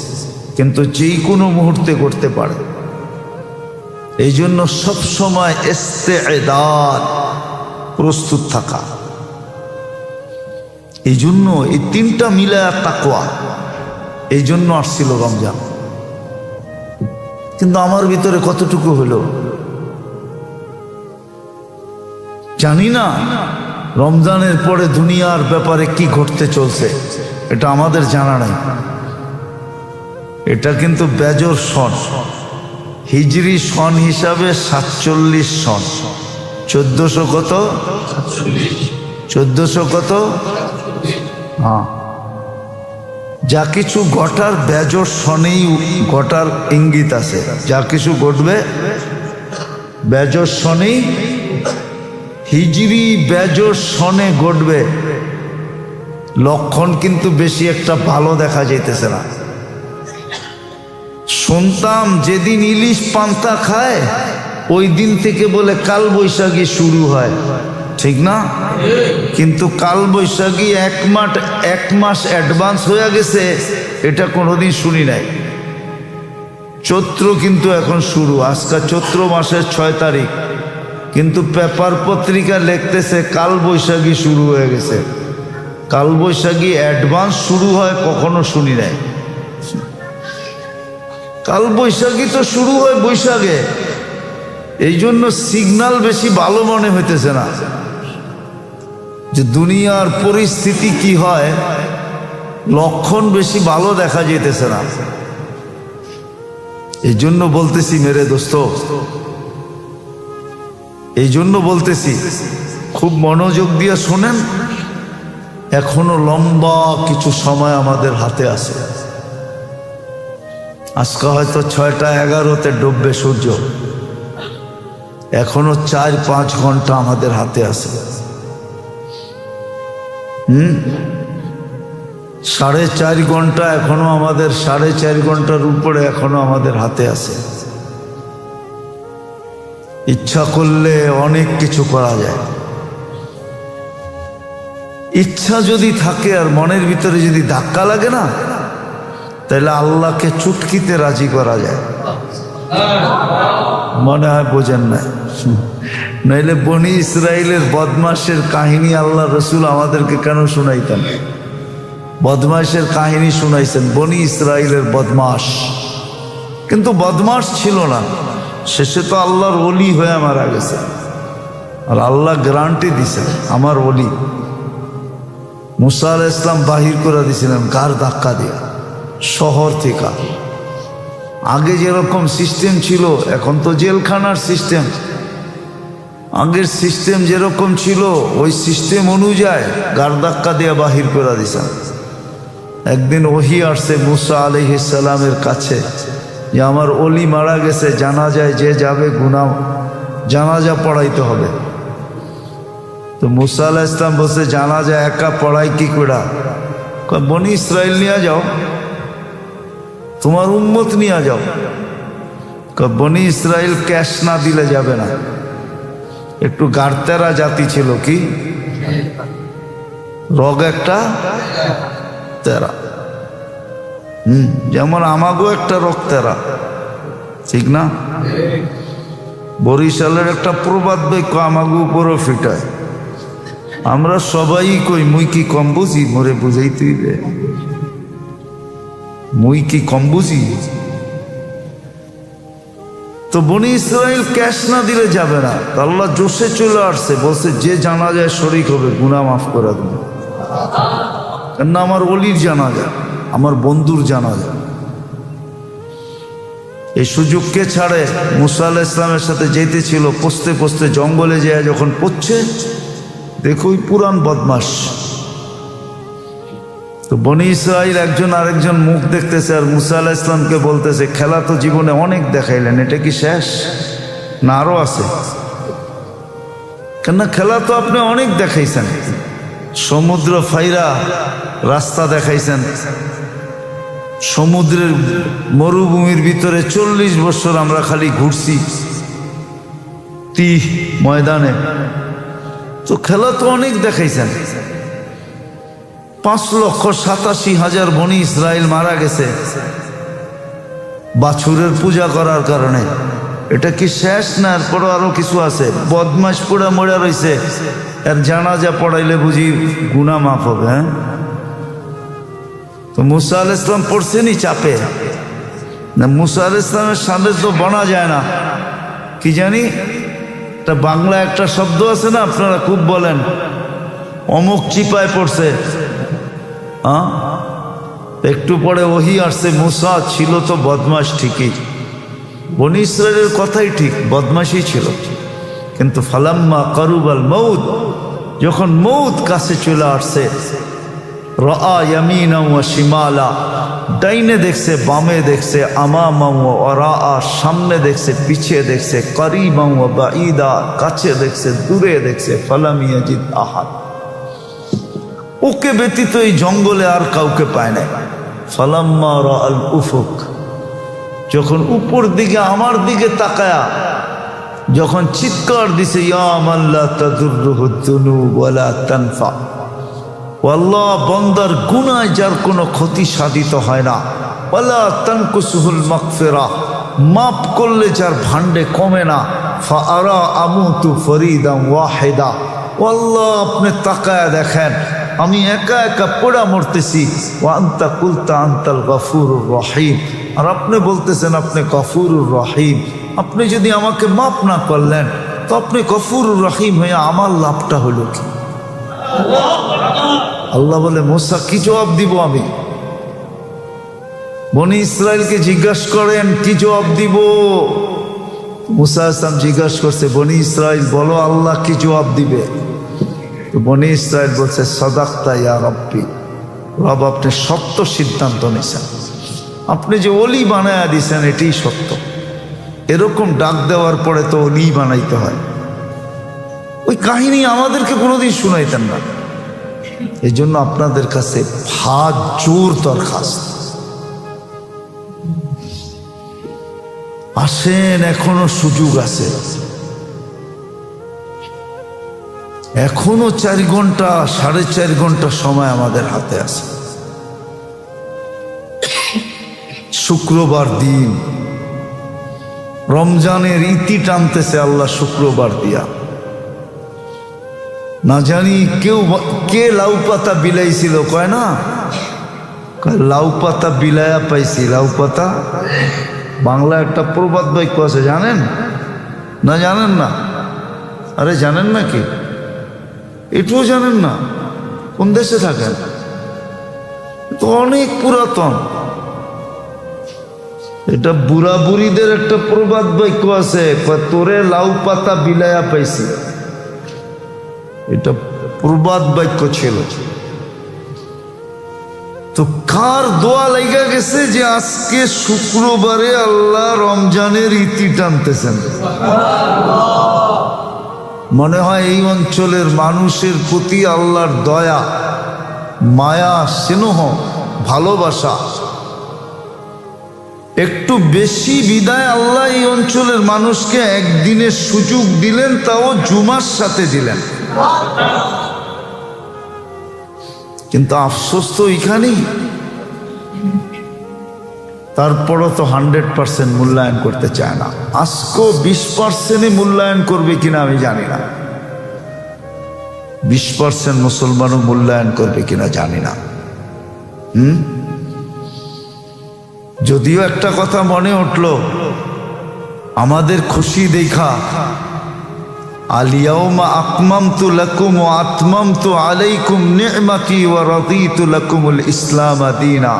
কিন্তু যেই কোনো মুহূর্তে ঘটতে পারে। এই জন্য সবসময় ইস্তিআদাদ, প্রস্তুত থাকা। এই জন্য এই তিনটা মিলায়া তাকওয়া, এই জন্য আসছিল রমজান। কিন্তু আমার ভিতরে কতটুকু হলো জানি না। রমজানের পরে দুনিয়ার ব্যাপারে কি ঘটতে চলছে এটা আমাদের জানা নাই। এটা কিন্তু বেজর সন, হিজরি সন হিসাবে 47 সন, 1400 কত, 1400 কত, হ্যাঁ। যা কিছু ঘটার বেজর সনেই ঘটার ইঙ্গিত আছে, যা কিছু ঘটবে বেজর সনেই, হিজরি বেজর সনে ঘটবে। লক্ষণ কিন্তু বেশি একটা ভালো দেখা যাইতেছে না। শুনতাম যেদিন ইলিশ পান্তা খায় ওই দিন থেকে বলে কাল বৈশাখী শুরু হয়, ঠিক না? কিন্তু কাল বৈশাখী এক মাস অ্যাডভান্স হয়ে গেছে, এটা কোনোদিন শুনি নাই। চৈত্র কিন্তু এখন শুরু, আজকে চৈত্র মাসের 6 তারিখ, কিন্তু পেপার পত্রিকা লিখতেছে কাল বৈশাখী শুরু হয়ে গেছে। কাল বৈশাখী অ্যাডভান্স শুরু হয় কখনো শুনি নাই। কাল বৈশাখী তো শুরু হয় বৈশাখে, এই জন্য সিগন্যাল বেশি ভালো মনে হইতেছে না যে দুনিয়ার পরিস্থিতি কি হয়, লক্ষণ বেশি ভালো দেখা যেতেছে না। এই জন্য বলতেছি মেরে দোস্ত, এই জন্য বলতেছি খুব মনোযোগ দিয়ে শোনেন। এখনো লম্বা কিছু সময় আমাদের হাতে আছে। আজকে হয়তো 6টা 11-তে ডুববে সূর্য, এখনো 4-5 ঘন্টা আমাদের হাতে আছে। 4.5 ঘন্টা এখনো আমাদের, 4.5 ঘন্টার উপরে এখনো আমাদের হাতে আছে। ইচ্ছা করলে অনেক কিছু করা যায়। ইচ্ছা যদি থাকে আর মনের ভিতরে যদি ধাক্কা লাগে না, তাহলে আল্লাহকে চুটকিতে রাজি করা যায়। মনে হয় বোঝেন না, নইলে বনি ইসরাইলের বদমাশের কাহিনী আল্লাহ রসুল আমাদেরকে কেন শুনাইতেন? বদমাশের কাহিনী শুনাইছেন, বনি ইসরাইলের বদমাশ। কিন্তু বদমাশ ছিল না, শেষে তো আল্লাহর ওলি হয়ে মারা গেছে। আর আল্লাহ গ্যারান্টি দিছেন আমার ওলি। মুসা আলাইহিস সালাম বাহির করে দিয়েছিলেন, কার ধাক্কা দিয়া? শহর থেকে। আগে যেরকম সিস্টেম ছিল এখন তো জেলখানার সিস্টেম। আগের সিস্টেম যেরকম ছিল ওই সিস্টেম অনুযায়ী গার ধাক্কা দিয়ে বাহির করে দিছেন। একদিন ওহী আসছে মুসা আলাইহিস সালামের কাছে যে আমার ওলি মারা গেছে, জানাজায় যে যাবে গুনাহ জানাজা পড়াইতে হবে। তো মুসা আলাইহিস সালাম বলছে জানাজা একা পড়াই কি করে? বনি ইসরাইল নিয়ে যাও, তোমার উম্মত নিয়ে যাও। বনি ইসরাইল ক্যাশ না দিলে যাবে না। একটু গাড়তেরা জাতি ছিল, কি রগ একটা তেরা, যেমন আমাগো একটা রগ তেরা, ঠিক না? বরিশালের একটা প্রবাদ বাক্য আমাগো উপরও ফিটায়। আমরা সবাই কই মুই কি কম বুঝি, মরে বুঝাইতেই রে মুই কি কম বুঝি। তো বনি ইসরাইল ক্যাশ না দিলে যাবে না। আল্লাহ জোশে চলে আসছে, বলছে যে জানাজায় শরীক হবে গুনাহ মাফ করে দেবে। কেন? আমার ওলির জানাজা, আমার বন্ধুর জানাজা। এই সুযোগ কে ছাড়ে? মুসা আলাইহিস সালামের সাথে যেতে ছিল, পচতে পচতে জঙ্গলে যায় যখন পড়ছে, দেখো ওই পুরান বদমাস। তো বনি ইসরাইল একজন আরেকজন মুখ দেখতেছে, আর মুসা আলাইহিস সালামকে বলতেছে খেলা তো জীবনে অনেক দেখাইলেন, এটা কি শেষ না আরো আছে? কেন খেলা তো আপনি অনেক দেখাইছেন, সমুদ্র ফাইরা রাস্তা দেখাইছেন, সমুদ্রের মরুভূমির ভিতরে 40 বছর আমরা খালি ঘুরছি ময়দানে। তো খেলা তো অনেক দেখাইছেন। 5,87,000 বনি ইসরাইল মারা গেছে বাছুরের পূজা করার কারণে। এটা কি শেষ না এরপরও আরো কিছু আছে? বদমাস পুরা মরে রয়েছে, এর জানাজা পড়াইলে বুঝি গুনাহ মাফ হবে? হ্যাঁ, তো মুসা আলাইহিস সালাম পড়ছেনি চাপে না? মুসা আলাইহিস সালামের সামনে তো বনা যায় না। কি জানি একটা বাংলা একটা শব্দ আছে না, আপনারা খুব বলেন, অমুক চিপায় পড়ছে। একটু পরে ওহী আসছে, মুসা ছিল তো বদমাস ঠিকই, বনি ইসরাইলের কথাই ঠিক, বদমাশই ছিল। কিন্তু ফালাম্মা কারুবাল মউত, যখন মউত কাছে চলে আসছে, রাআ ইয়ামিনা ওয়া শিমালা, ডাইনে দেখছে বামে দেখছে, আমামা ওয়া ওয়ারাআ, সামনে দেখছে পিছিয়ে দেখছে, করিবা ওয়া বাঈদা, কাছে দেখছে দূরে দেখছে, ফালাম ইয়াজিদ আহাদ, ওকে ব্যতীত এই জঙ্গলে আর কাউকে পায় না। ফালাম্মা রাআল উফুক, যখন উপর দিকে আমার দিকে তাকায়া যখন চিৎকার দিছে, ইয়া মান লা তাদুররুহু যুনুব ওয়া লা তানফা, আল্লাহ বান্দার গুনাহ যার কোনো ক্ষতি সাধিত হয় না, ওয়ালা তানকুসুহুল মাগফিরা, মাফ করলে যার ভান্ডে কমে না, ফাআরা আমুতু ফরিদান ওয়াহিদা, আল্লাহ আপনি তাকায়া দেখেন আমি একা একা পোড়া মরতেছি, ওয়া আনতা কুলতা আনতাল গফুরুর রহিম, আর আপনি বলতেছেন আপনি গফুরুর রহিম। আপনি যদি আমাকে মাফ না করলেন তো আপনি গফুরুর রহিম হয়ে আমার লাভটা হলো কি? আল্লাহ বলে মুসা কি জবাব দিব আমি? বনি ইসরাইলকে জিজ্ঞাসা করেন কি জবাব দিব? মুসা আসলাম জিজ্ঞাসা করছে, বনি ইসরাইল বলো আল্লাহ কি জবাব দিবে? তো বনি ইসরাইল বলছে, সাদাকতা ইয়া রব্বি, রব আপনি সত্য সিদ্ধান্ত নিয়েছেন, আপনি যে ওলি বানায়া দিয়েছেন এটাই সত্য। এরকম ডাক দেওয়ার পরে তো ওলি বানাইতে হয়। ওই কাহিনী আমাদেরকে কোনোদিন শুনাইতেন না। এই জন্য আপনাদের কাছে হাত জোর দরখাস্ত, আসেন, এখনো সুযোগ আছে, এখনো 4 ঘন্টা 4.5 ঘন্টা সময় আমাদের হাতে আছে। শুক্রবার দিন রমজানের ইতি টানতেছে আল্লাহ শুক্রবার দিয়া। না জানি কে লাউ পাতা বিলাইছিল, কয় না লাউ পাতা বিলায়া পাইছি। লাউ পাতা বাংলা একটা প্রবাদ বাক্য আছে, জানেন না? জানেন না? আরে জানেন না কি? এটাও জানেন না? কোন দেশে থাকেন? তো অনেক পুরাতন। এটা বুড়া বুড়িদের একটা প্রবাদ বাক্য আছে, তোরে লাউ পাতা বিলায়া পাইছি। এটা প্রবাদ বাক্য ছিল। তো কার দোয়া লাগা গেছে যে আজকে শুক্রবারে আল্লাহ রমজানের ইতি টানতেছেন। মনে হয় এই অঞ্চলের মানুষের প্রতি আল্লাহর দয়া, মায়া, স্নেহ, ভালোবাসা একটু বেশি বিদায় আল্লাহ এই অঞ্চলের মানুষকে একদিনের সুযোগ দিলেন, তাও জুমার সাথে দিলেন। কিন্তু আফসোস তো এখানেই। তারপরও তো 100% মূল্যায়ন করতে চায় না। আজকেও 20% মূল্যায়ন করবে কিনা আমি জানি না। 20% মুসলমানও মূল্যায়ন করবে কিনা জানি না। যদিও একটা কথা মনে উঠল, আমাদের খুশি দেখা, আলিয়াউমা আকমামতু লাকুম ওয়া আতমামতু আলাইকুম নি'মাতি ওয়া রাদিতু লাকুমুল ইসলাম দীনা।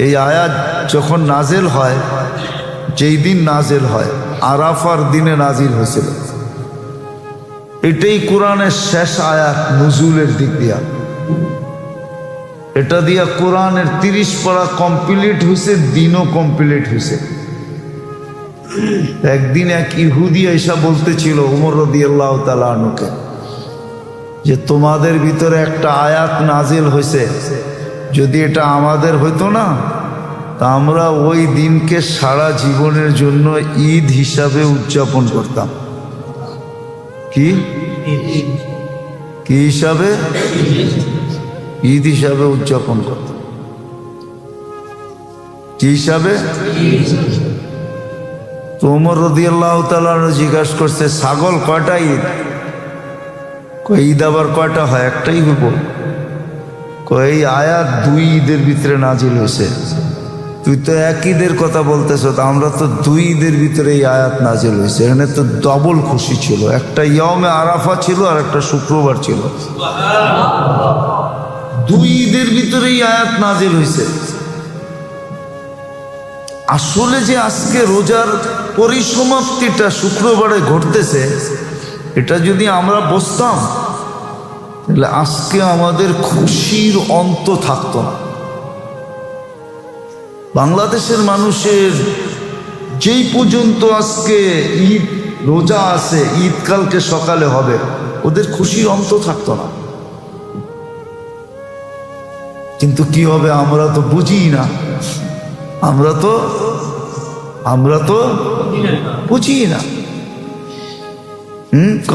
এই আয়াত যখন নাজিল হয়, যেই দিন নাজিল হয়, আরাফার দিনে নাজিল হয়েছিল। এটাই কোরআনের শেষ আয়াত নুজুলের দিক দিয়া। এটা দিয়া কোরআনের 30 পারা কমপ্লিট হয়েছে, দিনও কমপ্লিট হয়েছে। একদিন এক ইহুদি এসা বলতেছিল উমর রাদিয়াল্লাহু তাআলা আনহুকে যে তোমাদের ভিতরে একটা আয়াত নাজিল হয়েছে, যদি এটা আমাদের হইতো না তা আমরা ওই দিনকে সারা জীবনের জন্য ঈদ হিসাবে উদযাপন করতাম। কি কি হিসাবে? ঈদ হিসাবে উদযাপন করতাম। কি হিসাবে? তো ওমর রাদিয়াল্লাহু তাআলা জিজ্ঞাসা করছে, ছাগল কয়টা ঈদ? কই ঈদ আবার কয়টা হয়? একটাই হইব। কই আয়াত 2 ঈদের ভিতরে নাজিল হয়েছে, তুই তো এক ঈদের কথা বলতেছ, তা আমরা তো 2 ঈদের ভিতরে এই আয়াত নাজিল হয়েছে। এখানে তো ডবল খুশি ছিল, একটা ইয়াউমে আরাফা ছিল আর একটা শুক্রবার ছিল। 2 ঈদের ভিতরে এই আয়াত নাজিল হয়েছে। আসলে যে আজকে রোজার পরিসমাপ্তিটা শুক্রবারে ঘটতেছে, এটা যদি আমরা বুঝতাম তাহলে আজকে আমাদের খুশির অন্ত থাকতো না। বাংলাদেশের মানুষের যেই পর্যন্ত আজকে ঈদ রোজা আছে, ঈদ কালকে সকালে হবে, ওদের খুশির অন্ত থাকতো না। কিন্তু কি হবে আমরা তো বুঝি না, আমরা তো বুঝি না।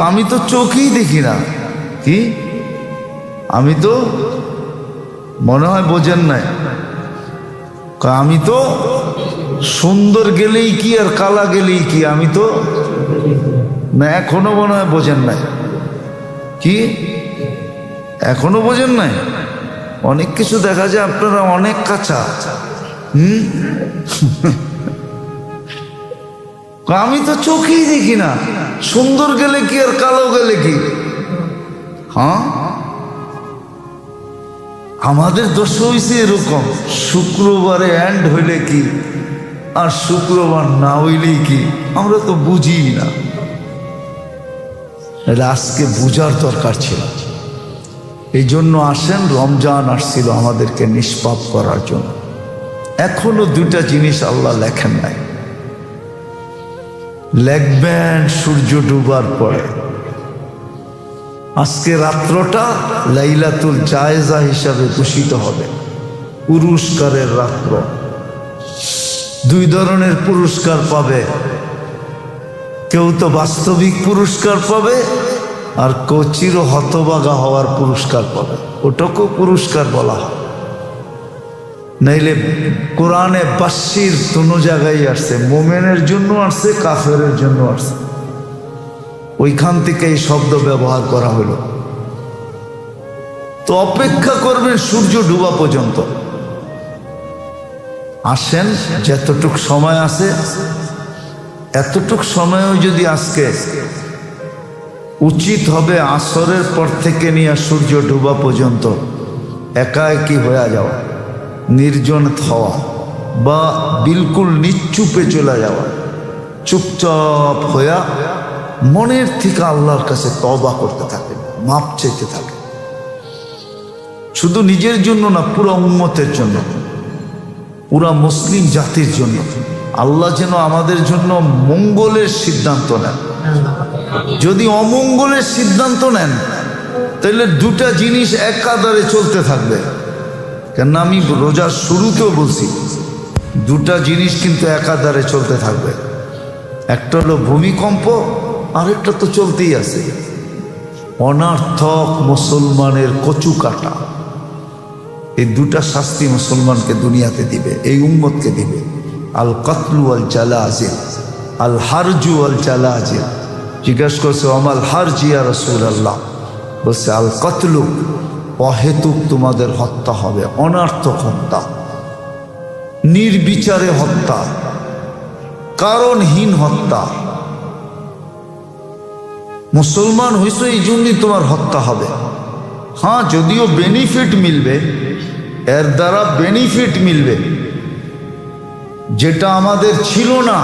আমি তো চোখেই দেখি না। কি? আমি তো মনে হয় বোঝেন নাই। আমি তো সুন্দর গেলেই কি আর কালা গেলেই কি, আমি তো না, এখনো মনে হয় বোঝেন নাই। কি এখনো বোঝেন নাই? অনেক কিছু দেখা যায় আপনারা অনেক কাঁচা। আমি তো চোখেই দেখি না, সুন্দর গেলে কি আর কালো গেলে কি। হ্যাঁ, আমাদের দোষ হয়েছে এরকম, শুক্রবারে এন্ড হইলে কি আর শুক্রবার না হইলেই কি, আমরা তো বুঝি না। আজকে বুঝার দরকার ছিল। এই জন্য আসেন, রমজান আসছিল আমাদেরকে নিষ্পাপ করার জন্য। এখনো 2টা জিনিস আল্লাহ লেখেন নাই, লেখবেন সূর্য ডুবার পরে। আজকে রাত্রটা লাইলাতুল জায়েজা হিসাবে ঘোষিত হবে, পুরস্কারের রাত্র। 2 ধরনের পুরস্কার পাবে, কেউ তো বাস্তবিক পুরস্কার পাবে, আর কেউ চির হতভাগা হওয়ার পুরস্কার পাবে। ওটাকেও পুরস্কার বলা হয়। নাইলে কোরআনে বাশির কোনো জায়গায় আসছে, মোমেনের জন্য আসছে, কাফেরের জন্য আসছে। ওইখান থেকে এই শব্দ ব্যবহার করা হলো। তো অপেক্ষা করবেন সূর্য ডুবা পর্যন্ত। আসেন, যতটুক সময় আছে এতটুক সময়ও যদি আজকে উচিত হবে আসরের পর থেকে নিয়ে সূর্য ডুবা পর্যন্ত একাকী হয়ে যাওয়া, নির্জন হওয়া, বা বিলকুল নিশ্চুপে চলে যাওয়া, চুপচাপ হইয়া মনের থেকে আল্লাহর কাছে তওবা করতে থাকেন, মাপ চাইতে থাকেন। শুধু নিজের জন্য না, পুরো উম্মতের জন্য, পুরা মুসলিম জাতির জন্য। আল্লাহ যেন আমাদের জন্য মঙ্গলের সিদ্ধান্ত নেন। যদি অমঙ্গলের সিদ্ধান্ত নেন তাহলে দুটা জিনিস একাধারে চলতে থাকবে। কেন আমি রোজার শুরুতেও বলছি, দুটা জিনিস কিন্তু একাধারে চলতে থাকবে। একটা হলো ভূমিকম্প, আরেকটা তো চলতেই আছে অনার্থক মুসলমানের কচু কাটা। এই দুটা শাস্তি মুসলমানকে দুনিয়াতে দিবে, এই উম্মতকে দিবে। আল কতলু আল জালাজিল, আল হারজু আল জালাজিল। জিজ্ঞাসা করছে আমাল হারজি ইয়া রাসূলুল্লাহ, বলছে আল কতলু, অহেতুক তোমাদের হত্যা হবে, অনার্থক হত্যা, নির্বিচারে হত্যা, কারণহীন হত্যা। মুসলমান হইছো এই জন্যই তোমার হত্যা হবে। হ্যাঁ, যদিও বেনিফিট মিলবে, এর দ্বারা বেনিফিট মিলবে, যেটা আমাদের ছিল না,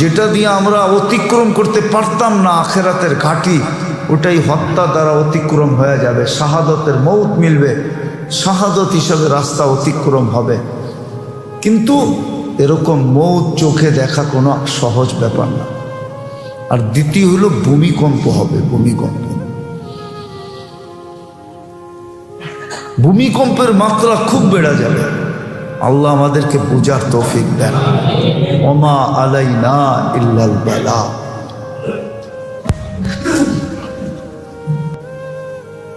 যেটা দিয়ে আমরা অতিক্রম করতে পারতাম না আখেরাতের ঘাটি, ওটাই হত্যা দ্বারা অতিক্রম হয়ে যাবে। শাহাদতের মৌত মিলবে, শাহাদত হিসাবে রাস্তা অতিক্রম হবে। কিন্তু এরকম মৌত চোখে দেখা কোনো সহজ ব্যাপার না। আর দ্বিতীয় হলো ভূমিকম্প হবে। ভূমিকম্পের মাত্রা খুব বেড়ে যাবে। আল্লাহ আমাদেরকে বুঝার তৌফিক দেন। ওমা আলাইনা ইল্লাল বালা।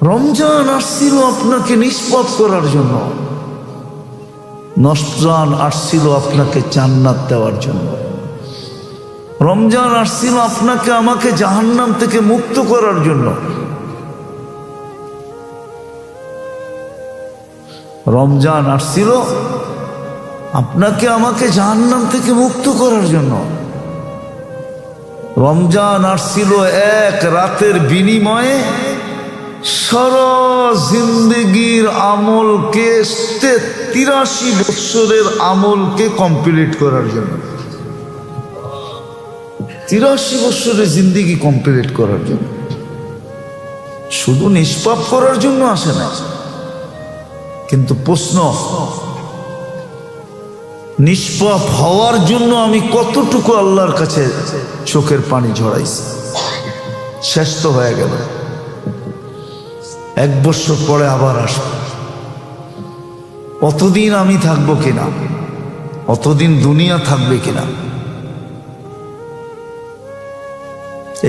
রমজান আসছিল আপনাকে নিষ্পাপ করার জন্য, রমজান আসছিল আপনাকে জান্নাত দেওয়ার জন্য, রমজান আসছিল আপনাকে আমাকে জাহান্নাম থেকে মুক্ত করার জন্য। রমজান আসছিল আপনাকে আমাকে জাহান্নাম থেকে মুক্ত করার জন্য। রমজান আসছিল এক রাতের বিনিময়ে সারা জিন্দগির আমলকে, 83 বছরের আমলকে কমপ্লিট করার জন্য। 83 বছরের জিন্দগি কমপ্লিট করার জন্য, শুধু নিষ্পাপ করার জন্য আসে না। কিন্তু প্রশ্ন, নিষ্পাপ হওয়ার জন্য আমি কতটুকু আল্লাহর কাছে চোখের পানি ঝরাইছি? শেষ তো হয়ে গেল, 1 বছর পরে আবার আসবো। অতদিন আমি থাকবো কিনা, অতদিন দুনিয়া থাকবে কিনা?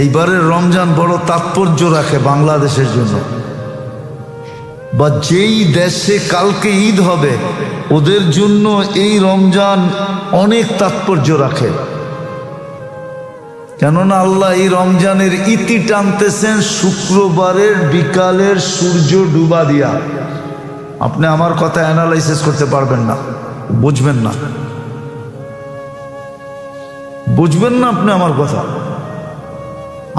এইবারের রমজান বড় তাৎপর্য রাখে বাংলাদেশের জন্য, বা যেই দেশে কালকে ঈদ হবে ওদের জন্য এই রমজান অনেক তাৎপর্য রাখে। কেননা আল্লাহ এই রমজানের ইতি টানতেছেন শুক্রবারের বিকালের সূর্য ডুবা দিয়া। আপনি আমার কথা অ্যানালাইসিস করতে পারবেন না, বুঝবেন না, আপনি আমার কথা।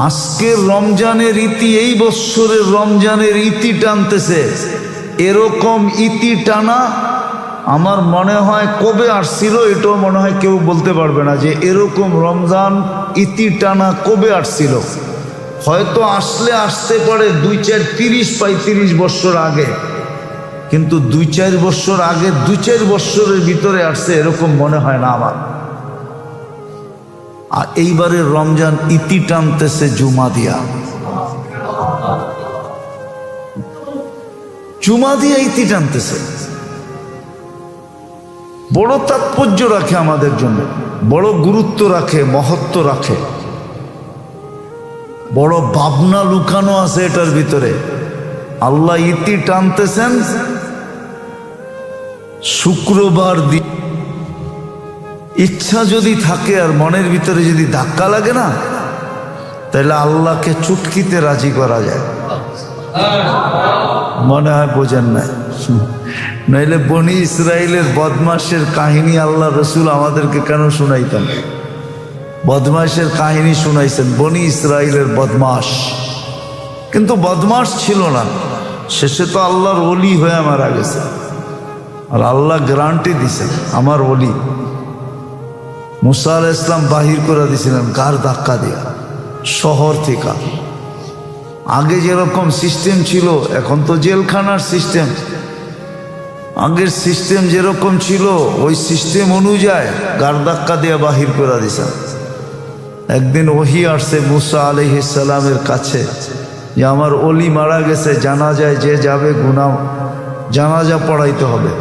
আজকের রমজানের ইতি, এই বৎসরের রমজানের ইতি টানতেছে। এরকম ইতি টানা আমার মনে হয় কবে আসছিল এটাও মনে হয় কেউ বলতে পারবে না, যে এরকম রমজান ইতি টানা কবে আসছিল। হয়তো আসতে পারে 2-4-30-35 বছর আগে, কিন্তু 2-4 বছর আগে, 2-4 বছরের ভিতরে আসছে এরকম মনে হয় না আমার। আর এইবারের রমজান ইতি টানতেছে জুমা দিয়া, ইতি টানতেছে। বড় তাৎপর্য রাখে আমাদের জন্য, বড় গুরুত্ব রাখে, মহত্ব রাখে, বড় ভাবনা লুকানো আছে এটার ভিতরে। আল্লাহ ইতি টানতেছেন শুক্রবার দিন। ইচ্ছা যদি থাকে আর মনের ভিতরে যদি ধাক্কা লাগে না, তাহলে আল্লাহকে চুটকিতে রাজি করা যায়। মনে হয় বোঝেন না, নইলে বনি ইসরাইলের বদমাশের কাহিনী আল্লাহ রসুল আমাদেরকে কেন শুনাইতেন? বদমাশের কাহিনী শুনাইছেন, বনি ইসরাইলের বদমাশ। কিন্তু বদমাশ ছিল না, শেষে তো আল্লাহর ওলি হয়ে মারা গেছে। আর আল্লাহ গ্যারান্টি দিছেন আমার ওলি মুসা আলাইহিস সালাম বাহির করে দিয়েছিলেন কার ধাক্কা দিয়া শহর থেকে। আগে যেরকম সিস্টেম ছিল এখন তো জেলখানার সিস্টেম, আগের সিস্টেম যেরকম ছিল ওই সিস্টেম অনুযায়ী গার ধাক্কা দিয়ে বাহির করে দিয়েছেন। একদিন ওহী আসছে মুসা আলাইহিস সালামের কাছে যে আমার ওলি মারা গেছে, জানাজায় যে যাবে জানাজা পড়াইতে হবে।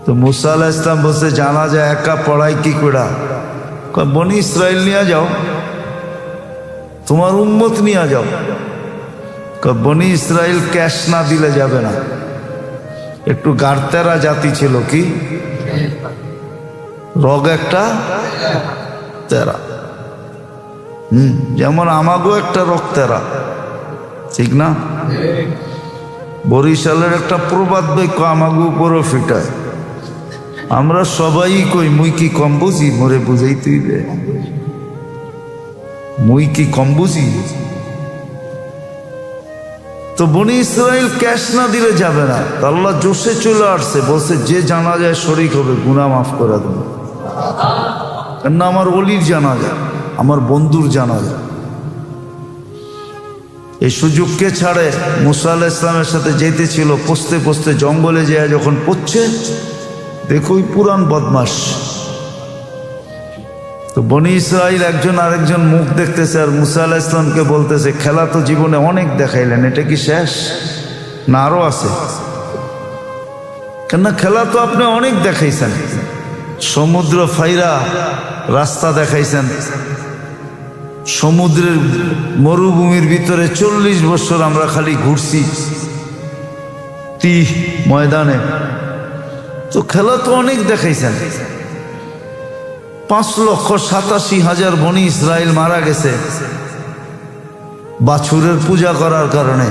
তো মুসা আলাইহিস সালাম বলছে জানাজা একা পড়াই কি করে? বনি ইসরাইল নিয়ে যাও, তোমার উম্মত নিয়ে যাও। বনি ইসরাইল ক্যাশ না দিলে যাবে না। একটু গারতেরা জাতি ছিল, কি রগ একটা তেরা, যেমন আমাগো একটা রগ তেরা, ঠিক না? বরিশালের একটা প্রবাদ বাক্য আমাগো উপরও ফিটায়। আমরা সবাই কই মুই কি কম বুঝি, মোরে বুঝাই তুই দে, মুই কি কম বুঝি। তো বনি ইসরাইল ক্যাশ না দিলে যাবে না। আল্লাহ জোশে চলে আসছে, বলছে যে জানা যায় শরীক হবে, গুনাহ মাফ করে দেব। কেননা আমার ওলির জানা যায়, আমার বন্ধুর জানা যায়। এই সুযোগকে ছাড়ে মুসা আলাইহিস সালামের সাথে যেতেছিল, পচতে পচতে জঙ্গলে যায়, যখন পড়ছে দেখো ওই পুরান বদমাস। তো বনি ইসরাইল একজন আরেকজন মুখ দেখতেছে আর মুসা আলাইহিস সালামকে বলতেছে খেলা তো জীবনে অনেক দেখাইলেন, এটা কি শেষ না আরো আছে? কেননা খেলা তো আপনি অনেক দেখাইছেন, সমুদ্র ফাইরা রাস্তা দেখাইছেন, সমুদ্রের মরুভূমির ভিতরে 40 বছর আমরা খালি ঘুরছি ময়দানে। তো খেলা তো অনেক দেখাইছেন। 5,87,000 বনি ইসরাইল মারা গেছে বাছুরের পূজা করার কারণে।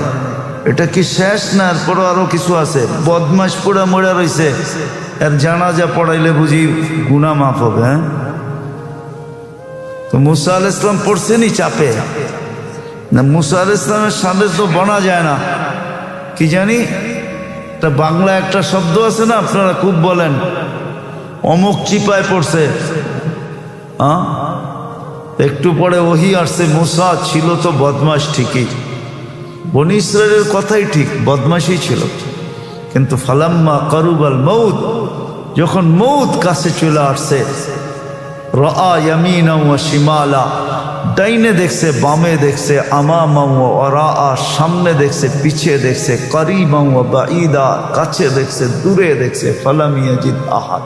এটা কি শেষ না এরপরও আরো কিছু আছে? বদমাশ পোড়া মরা রয়েছে, এর জানাজা পড়াইলে বুঝি গুনাহ মাফ হবে? হ্যাঁ, তো মুসা আলাইহিস সালাম পড়ছেনি চাপে না? মুসা আলাইহিস সালামের সামনে তো বনা যায় না। কি জানি একটা বাংলা একটা শব্দ আছে না, আপনারা খুব বলেন, অমুক চিপায় পড়ছে। একটু পরে ওহী আসছে, মুসা ছিল তো বদমাশ ঠিকই, বনি ইসরাইলের কথাই ঠিক, বদমাশই ছিল। কিন্তু ফালাম্মা কারুবাল মউত, যখন মউত কাছে চলে আসছে, রাআ ইয়ামিনা ওয়া শিমালা, ডাইনে দেখছে বামে দেখছে, আমামা ওয়া ওয়ারাআ, সামনে দেখছে পিছে দেখছে, করিবা ওয়া বাঈদা, কাছে দেখছে দূরে দেখছে, ফালাম ইয়াজিদ আহাদ,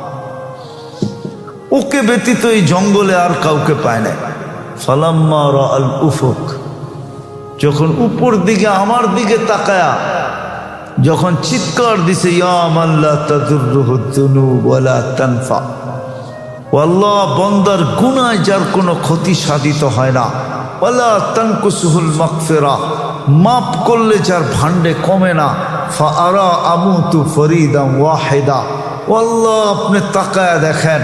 ওকে ব্যতীত এই জঙ্গলে আর কাউকে পায় না। ফালাম্মা রাআল উফুক, যখন উপর দিকে আমার দিকে তাকায়া যখন চিৎকার দিছে, ইয়া মান লা তাদুররুহু যুনুব ওয়া লা তানফা, আল্লাহ বান্দার গুনাহ যার কোনো ক্ষতি সাধিত হয় না, ওয়ালা তানকুসুহুল মাগফিরা, মাফ করলে যার ভান্ডে কমে না, ফাআরা আমুতু ফরিদান ওয়াহিদা, আল্লাহ আপনি তাকায়া দেখেন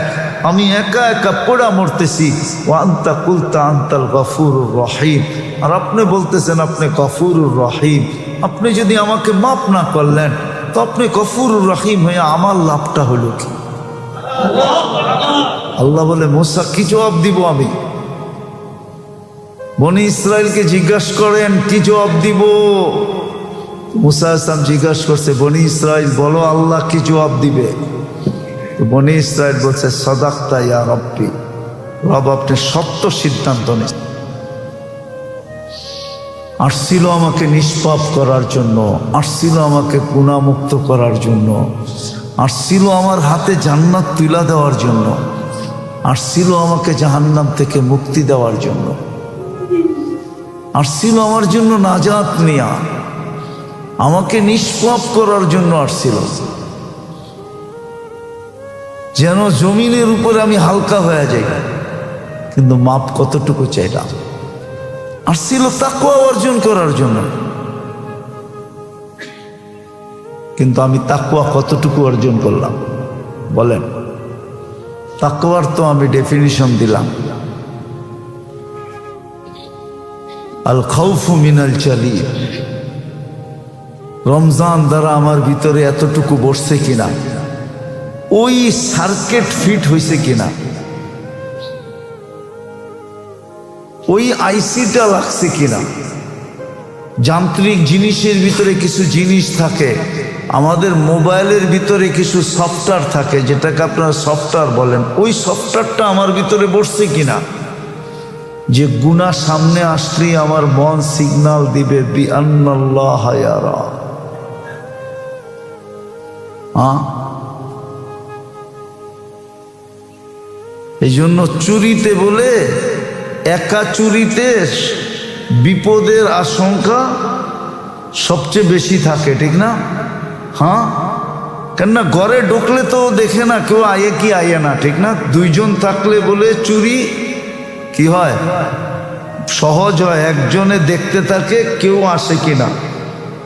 আমি একা একা পোড়া মরতেছি, ওয়া আনতা কুলতা আনতাল গফুরুর রহিম, আর আপনি বলতেছেন আপনি গফুরুর রহিম। আপনি যদি আমাকে মাফ না করলেন তো আপনি গফুরুর রহিম হয়ে আমার লাভটা হলো কি? আল্লাহ বলে মুসা কি জবাব দিব আমি? বনি ইসরাইলকে জিজ্ঞাসা করেন কি জবাব দিব? মুসা আলাইহিস সালাম জিজ্ঞাসা করছে, বনি ইসরাইল বলো আল্লাহ কি জবাব দিবে? তো বনি ইসরাইল বলছে, সাদাকতা ইয়া রব্বি, রব আপনি সত্য সিদ্ধান্ত নিন। আসছিল আমাকে নিষ্পাপ করার জন্য, আসছিল আমাকে গুনাহমুক্ত করার জন্য, আসছিল আমার হাতে জান্নাত তুলা দেওয়ার জন্য, আসছিল আমাকে জাহান্নাম থেকে মুক্তি দেওয়ার জন্য, আসছিল আমার জন্য নাজাত নিয়া, আমাকে নিষ্পাপ করার জন্য আসছিল, যেন জমিনের উপরে আমি হালকা হয়ে যাই। কিন্তু মাপ কতটুকু চাইলাম? আসছিল তাকওয়া অর্জন করার জন্য, কিন্তু আমি তাকওয়া কতটুকু অর্জন করলাম বলেন? তাকওয়ার তো আমি ডেফিনিশন দিলাম, আল খাউফু মিনাল জালিল, রমজান দ্বারা আমার ভিতরে এতটুকু বসছে কিনা, ওই সার্কিট ফিট হয়েছে কিনা, ওই আইসিটা লাগছে কিনা। যান্ত্রিক জিনিসের ভিতরে কিছু জিনিস থাকে, আমাদের মোবাইলের ভিতরে কিছু সফটওয়্যার থাকে, যেটাকে আপনারা সফটওয়্যার বলেন, ওই সফটওয়্যারটা আমার ভিতরে বসছে কিনা, যে গুনাহ সামনে আসলেই আমার মন সিগন্যাল দিবে বিআন্নাল্লাহ ইয়ারা। এই জন্য চুরিতে বলে, একা চুরিতে বিপদের আশঙ্কা সবচেয়ে বেশি থাকে, ঠিক না? কেননা ঘরে ঢুকলে তো দেখে না কেউ আয়ে কি আয়ে না, ঠিক না? দুইজন থাকলে বলে চুরি কি হয়, সহজ হয়। একজনে দেখতে থাকে কেউ আসে কিনা,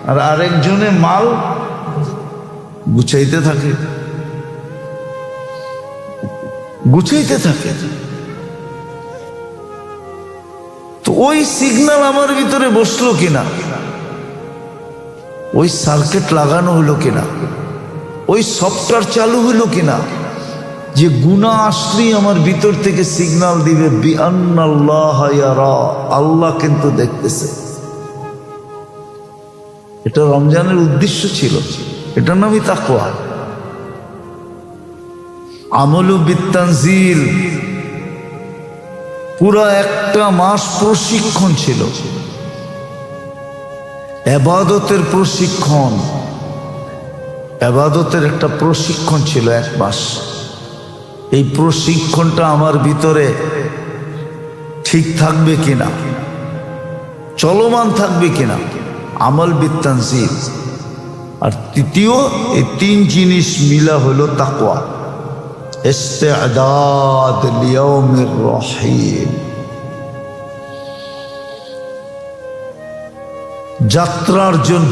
আর আরেকজনে মাল গুছাইতে থাকে। তো ওই সিগন্যাল আমার ভিতরে বসলো কিনা, ওই সার্কিট লাগানো হলো কিনা, ওই সফটওয়্যার চালু হলো কিনা, যে গুনাহ আসলেই আমার ভিতর থেকে সিগন্যাল দিবে বিআন্নাল্লাহ ইয়ারা, আল্লাহ কিন্তু দেখতেছে। এটা রমজানের উদ্দেশ্য ছিল, এটার নামই তাকওয়া। আমলু বিত্তানজিল, পুরা একটা মাস প্রশিক্ষণ ছিল, ইবাদতের প্রশিক্ষণ, ইবাদতের একটা প্রশিক্ষণ ছিল এক মাস। এই প্রশিক্ষণটা আমার ভিতরে ঠিক থাকবে কিনা, চলমান থাকবে কিনা, আমল বিত্তানজিল। আর তৃতীয়, এই তিন জিনিস মিলা হলো তাকওয়া, ইস্তিআদাদ লিয়াউমির রহিম।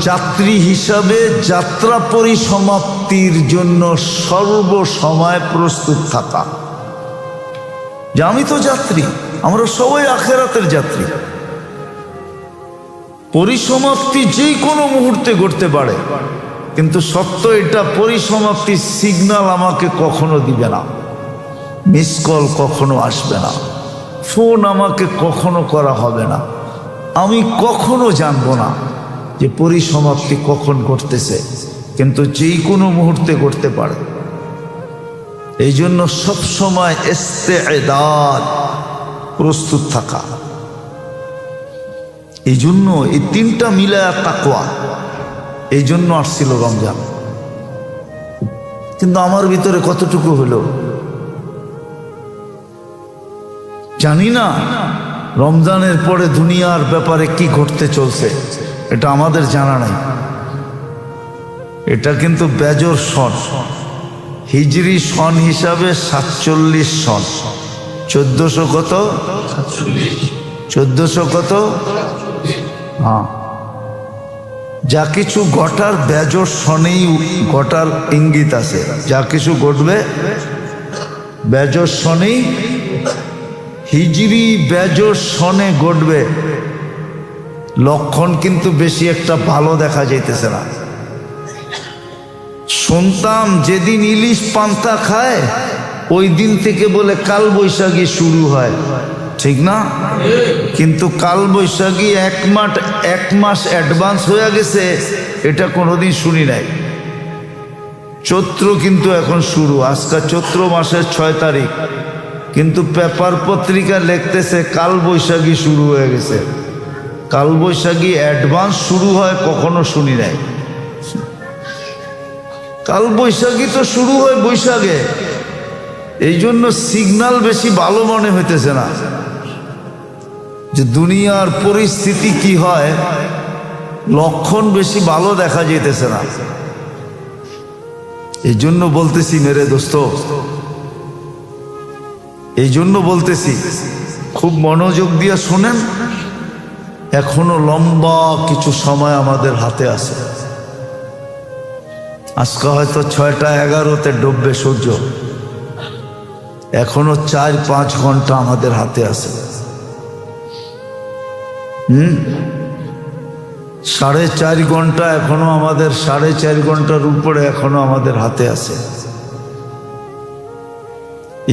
যাত্রী হিসাবে যাত্রা পরিসমাপ্তির জন্য সর্বসময় প্রস্তুত থাকা, যে আমি তো যাত্রী, আমরা সবাই আখিরাতের যাত্রী। পরিসমাপ্তি যে কোনো মুহূর্তে ঘটতে পারে, কিন্তু সত্য এটা, পরিসমাপ্তির সিগন্যাল আমাকে কখনো দিবে না, মিস কল কখনো আসবে না, ফোন আমাকে কখনো করা হবে না, আমি কখনো জানবো না যে পরিসমাপ্তি কখন ঘটতেছে, কিন্তু যে কোনো মুহূর্তে ঘটতে পারে। এই জন্য সবসময় ইস্তিআদাদ, প্রস্তুত থাকা। এই জন্য এই তিনটা মিলায়া তাকওয়া, এই জন্য আসছিল রমজান। কিন্তু আমার ভিতরে কতটুকু হলো জানি না। রমজানের পরে দুনিয়ার ব্যাপারে কি ঘটতে চলছে এটা আমাদের জানা নাই। এটা কিন্তু বেজর সন, হিজরি সন হিসাবে 47 সন, 1400 কত, 1400 কত, যা কিছু ঘটার বেজর সনেই ঘটার ইঙ্গিত আছে, যা কিছু ঘটবে বেজর সনেই, হিজরি বেজর সনে ঘটবে। লক্ষণ কিন্তু বেশি একটা ভালো দেখা যাইতেছে না। শুনতাম যেদিন ইলিশ পান্তা খায় ওই দিন থেকে বলে কাল বৈশাখী শুরু হয়, ঠিক না? কিন্তু কাল বৈশাখী এক মাস অ্যাডভান্স হয়ে গেছে, এটা কোনোদিন শুনি নাই। চৈত্র কিন্তু এখন শুরু, আজকে চৈত্র মাসের 6 তারিখ, কিন্তু পেপার পত্রিকা লিখতেছে কাল বৈশাখী শুরু হয়ে গেছে। কাল বৈশাখী অ্যাডভান্স শুরু হয় কখনো শুনি নাই। কাল বৈশাখী তো শুরু হয় বৈশাখে, এই জন্য সিগন্যাল বেশি ভালো মনে হইতেছে না যে দুনিয়ার পরিস্থিতি কি হয়, লক্ষণ বেশি ভালো দেখা যেতেছে না। এই জন্য বলতেছি মেরে দোস্ত, এই জন্য বলতেছি খুব মনোযোগ দিয়ে শোনেন। এখনো লম্বা কিছু সময় আমাদের হাতে আছে। আজকে হয়তো 6টা 11তে ডুববে সূর্য, এখনো 4-5 ঘন্টা আমাদের হাতে আছে। 4.5 ঘন্টা এখনো আমাদের, 4.5 ঘন্টার উপরে এখনো আমাদের হাতে আছে।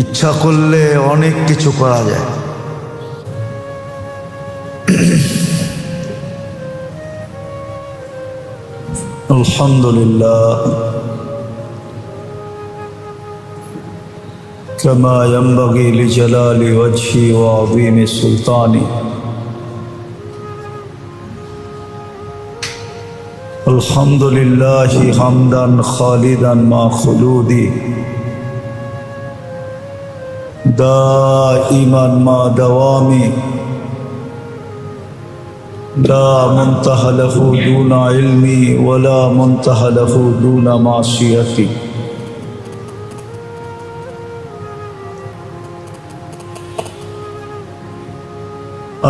ইচ্ছা করলে অনেক কিছু করা যায়। আলহামদুলিল্লাহ, كما ينبغي لجلال وجهي وعظيم سلطاني. الحمد لله حمدا خالدا مع خلودي، دائما مع دوامي، لا منتهى له دون علمي ولا منتهى له دون معصيتي.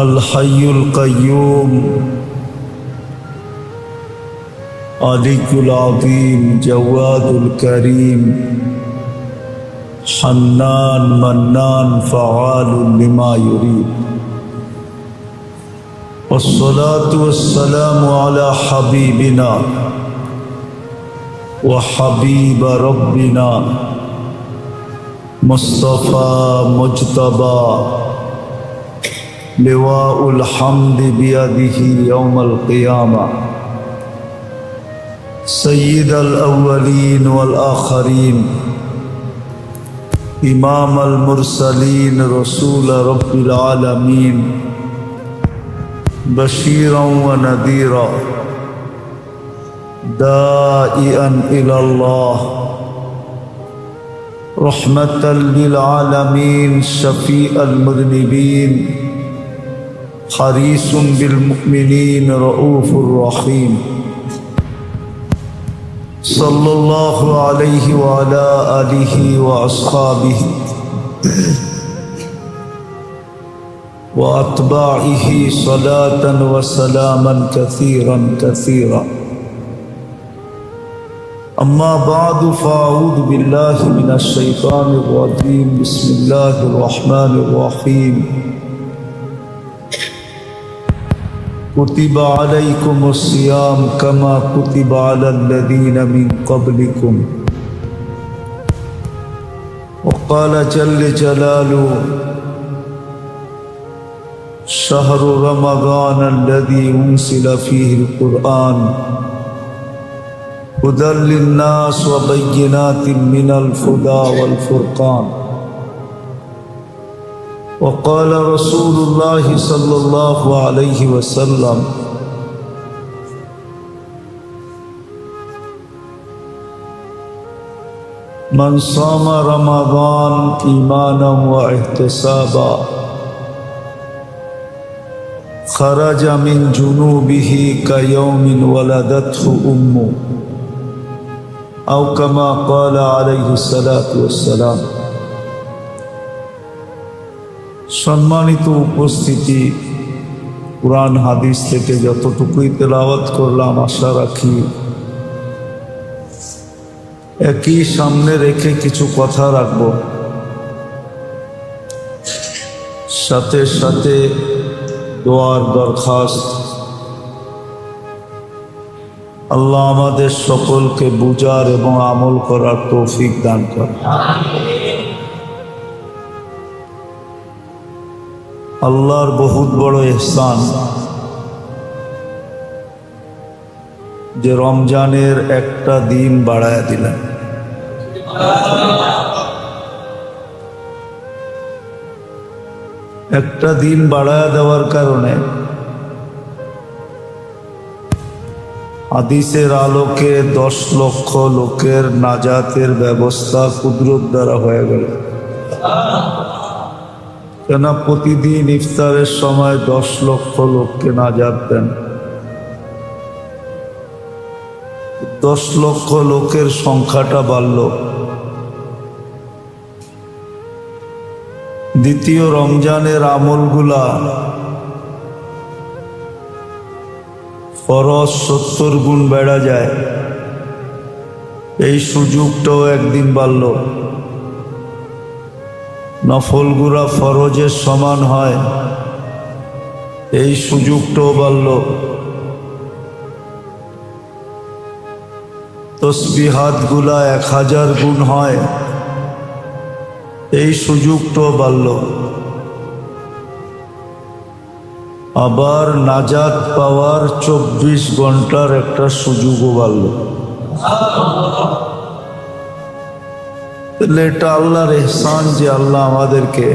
الحي القيوم علي العظيم جواد الكريم حنان منان فعال لما يريد. والصلاة والسلام على حبيبنا وحبيب ربنا مصطفى مجتبى لواء الحمد بيده يوم القيامة، سيد الأولين والآخرين، إمام المرسلين، رسول رب العالمين، بشيرا ونذيرا، دائعا إلى الله، رحمة للعالمين، شفيع المذنبين، حريص بالمؤمنين، رؤوف رحيم، صلى الله عليه وعلى آله وأصحابه وأتباعه صلاة وسلاما كثيرا كثيرا. أما بعد، فأعوذ بالله من الشيطان الرجيم، بسم الله الرحمن الرحيم. كتب عليكم الصيام كما كتب على الذين من قبلكم. وقال جل جلاله: شهر رمضان الذي أنزل فيه القرآن هدى للناس وبينات من الهدى والفرقان. وقال رسول الله صلى الله عليه وسلم: من صام رمضان إيمانا واحتسابا خرج من جنوبه كيوم ولدته أمه، أو كما قال عليه الصلاة والسلام. সম্মানিত উপস্থিতি, কুরআন হাদিস থেকে যতটুকুই তেলাওয়াত করলাম, আশা রাখি একই সামনে রেখে কিছু কথা রাখব, সাথে সাথে দোয়ার দরখাস্ত। আল্লাহ আমাদের সকলকে বুঝার এবং আমল করার তৌফিক দান করে। আল্লাহর বহুত বড় ইহসান যে রমজানের একটা দিন বাড়ায়া দিলেন। একটা দিন বাড়ায়া দেওয়ার কারণে হাদিসের আলোকে 10 লক্ষ লোকের নাজাতের ব্যবস্থা কুদরত দ্বারা হয়ে গেল। কেন প্রতিদিন ইফতারের সময় 10 লক্ষ লোককে নাজাত দেন। 10 লক্ষ লোকের সংখ্যাটা বাড়ল। দ্বিতীয় রমজানের আমলগুলা ফরজ 70 গুণ বেড়া যায়, এই সুযোগটাও একদিন বাড়ল। নফলগুলা ফরজের সমান হয়, এই সুযোগটাও বাড়ল। তসবিহাত গুলা 1000 গুণ হয়, এই সুযোগটাও বাড়ল। আবার নাজাত পাওয়ার 24 ঘন্টার একটা সুযোগও বাড়ল। তাহলে এটা আল্লাহর ইহসান যে আল্লাহ আমাদেরকে,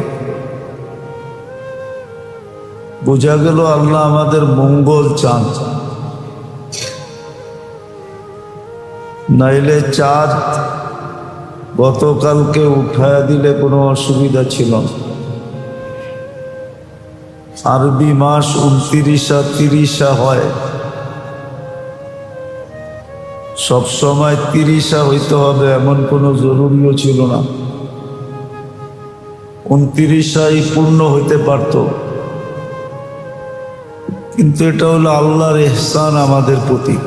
বোঝা গেল আল্লাহ আমাদের মঙ্গল চান। নাইলে চাঁদ গতকালকে উঠায়া দিলে কোনো অসুবিধা ছিল না। আরবি মাস 29 30 হয়, সবসময় 30 হইতে হবে এমন কোনো জরুরিও ছিল না। 29 পূর্ণ হইতে পারত, কিন্তু এটা হলো আল্লাহর ইহসান আমাদের প্রতি,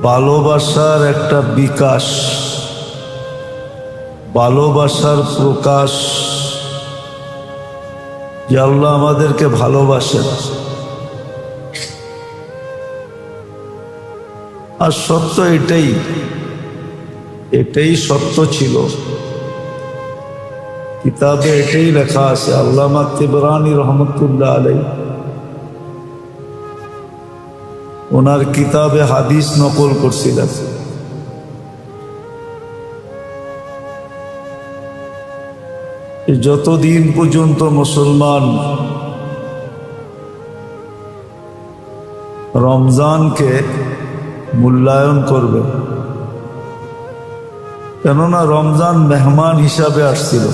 ভালোবাসার একটা বিকাশ, ভালোবাসার প্রকাশ, যে আল্লাহ আমাদেরকে ভালোবাসেন। আর সত্য এটাই সত্য ছিল। কিতাবে এটাই লেখা আছে। আল্লামা তিবরানি রহমতুল্লাহ আলাইহি ওনার কিতাবে হাদিস নকল করছিলেন। যতদিন পর্যন্ত মুসলমান রমজানকে মূল্যায়ন করবে, কেননা রমজান মেহমান হিসাবে আসছিল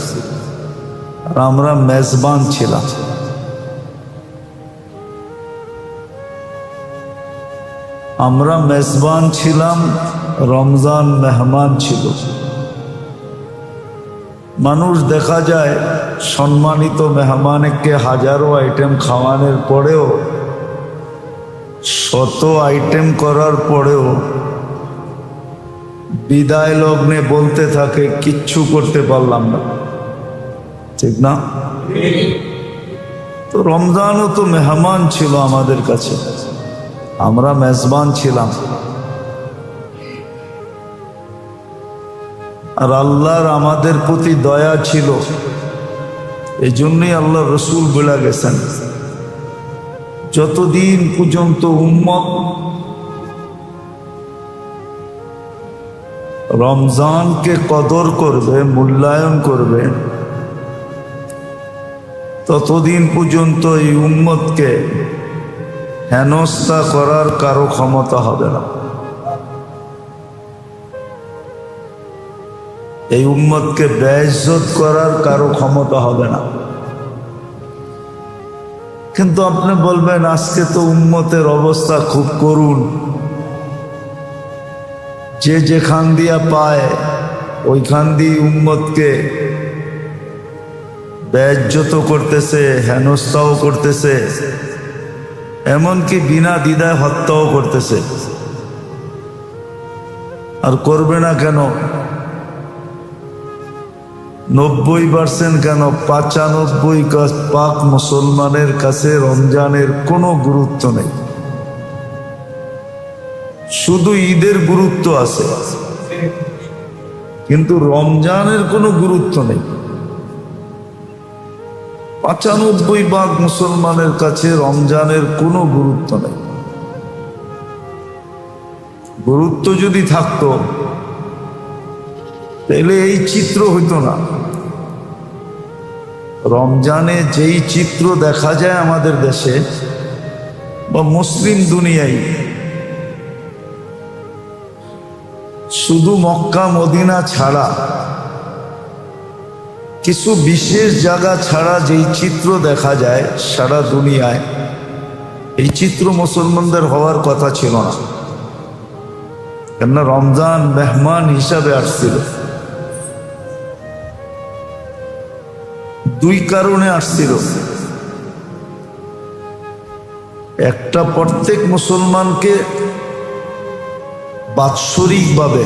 আর আমরা মেজবান ছিলাম। আমরা মেজবান ছিলাম, রমজান মেহমান ছিল। মানুষ দেখা যায় সম্মানিত মেহমানকে হাজারো আইটেম খাওয়ানোর পরেও, শত আইটেম করার পরেও বিদায় লগ্নে বলতে থাকে কিচ্ছু করতে পারলাম না, ঠিক না? তো রমজানও তো মেহমান ছিল আমাদের কাছে, আমরা মেজবান ছিলাম। আর আল্লাহর আমাদের প্রতি দয়া ছিল, এই জন্যই আল্লাহ রসুল বলে গেছেন, যতদিন পর্যন্ত উম্মত রমজানকে কদর করবে, মূল্যায়ন করবে, ততদিন পর্যন্ত এই উম্মতকে হেনস্থা করার কারো ক্ষমতা হবে না। এই উম্মতকে বেইজ্জত করার কারো ক্ষমতা হবে না। কিন্তু আপনি বলবেন আজকে তো উম্মতের অবস্থা খুব করুণ, যে যেখান দিয়া পায় ওইখান দিয়ে উম্মতকে বেইজ্জত করতেছে, হেনস্থাও করতেছে, এমনকি বিনা দ্বিধায় হত্যাও করতেছে। আর করবে না কেন? 90% কেন 95 পাক মুসলমানের কাছে রমজানের কোনো গুরুত্ব নেই। শুধু ঈদের গুরুত্ব আছে, কিন্তু রমজানের কোনো গুরুত্ব নেই। 95 মুসলমানের কাছে রমজানের কোনো গুরুত্ব নেই। গুরুত্ব যদি থাকতো তাহলে এই চিত্র হইতো না। রমজানে যেই চিত্র দেখা যায় আমাদের দেশে বা মুসলিম দুনিয়ায়, শুধু মক্কা মদিনা ছাড়া, কিছু বিশেষ জায়গা ছাড়া যেই চিত্র দেখা যায় সারা দুনিয়ায়, এই চিত্র মুসলমানদের হওয়ার কথা ছিল না। কেননা রমজান মেহমান হিসাবে আসছিল। দুই কারণে আসছিল। একটা, প্রত্যেক মুসলমানকে বাৎসরিকভাবে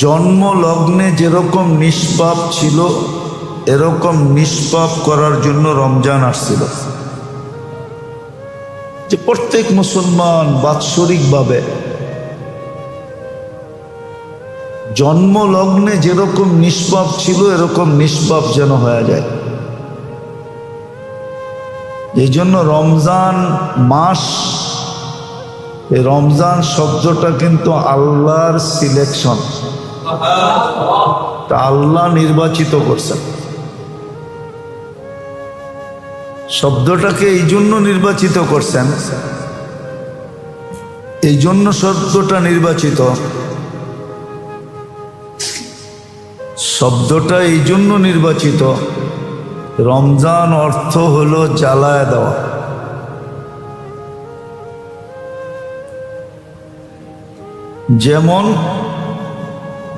জন্ম লগ্নে যেরকম নিষ্পাপ ছিল, এরকম নিষ্পাপ করার জন্য রমজান আসছিল। যে প্রত্যেক মুসলমান বাৎসরিকভাবে জন্ম লগ্নে যেরকম নিষ্পাপ ছিল এরকম নিষ্পাপ যেন হয়ে যায়। এই জন্য রমজান মাস, এই রমজান শব্দটা কিন্তু আল্লাহর সিলেকশন, আল্লাহ নির্বাচিত করছেন। শব্দটাকে এই জন্য নির্বাচিত করছেন, এই জন্য শব্দটা নির্বাচিত, শব্দটা এই জন্য নির্বাচিত, রমজান অর্থ হলো জ্বালায় দেওয়া। যেমন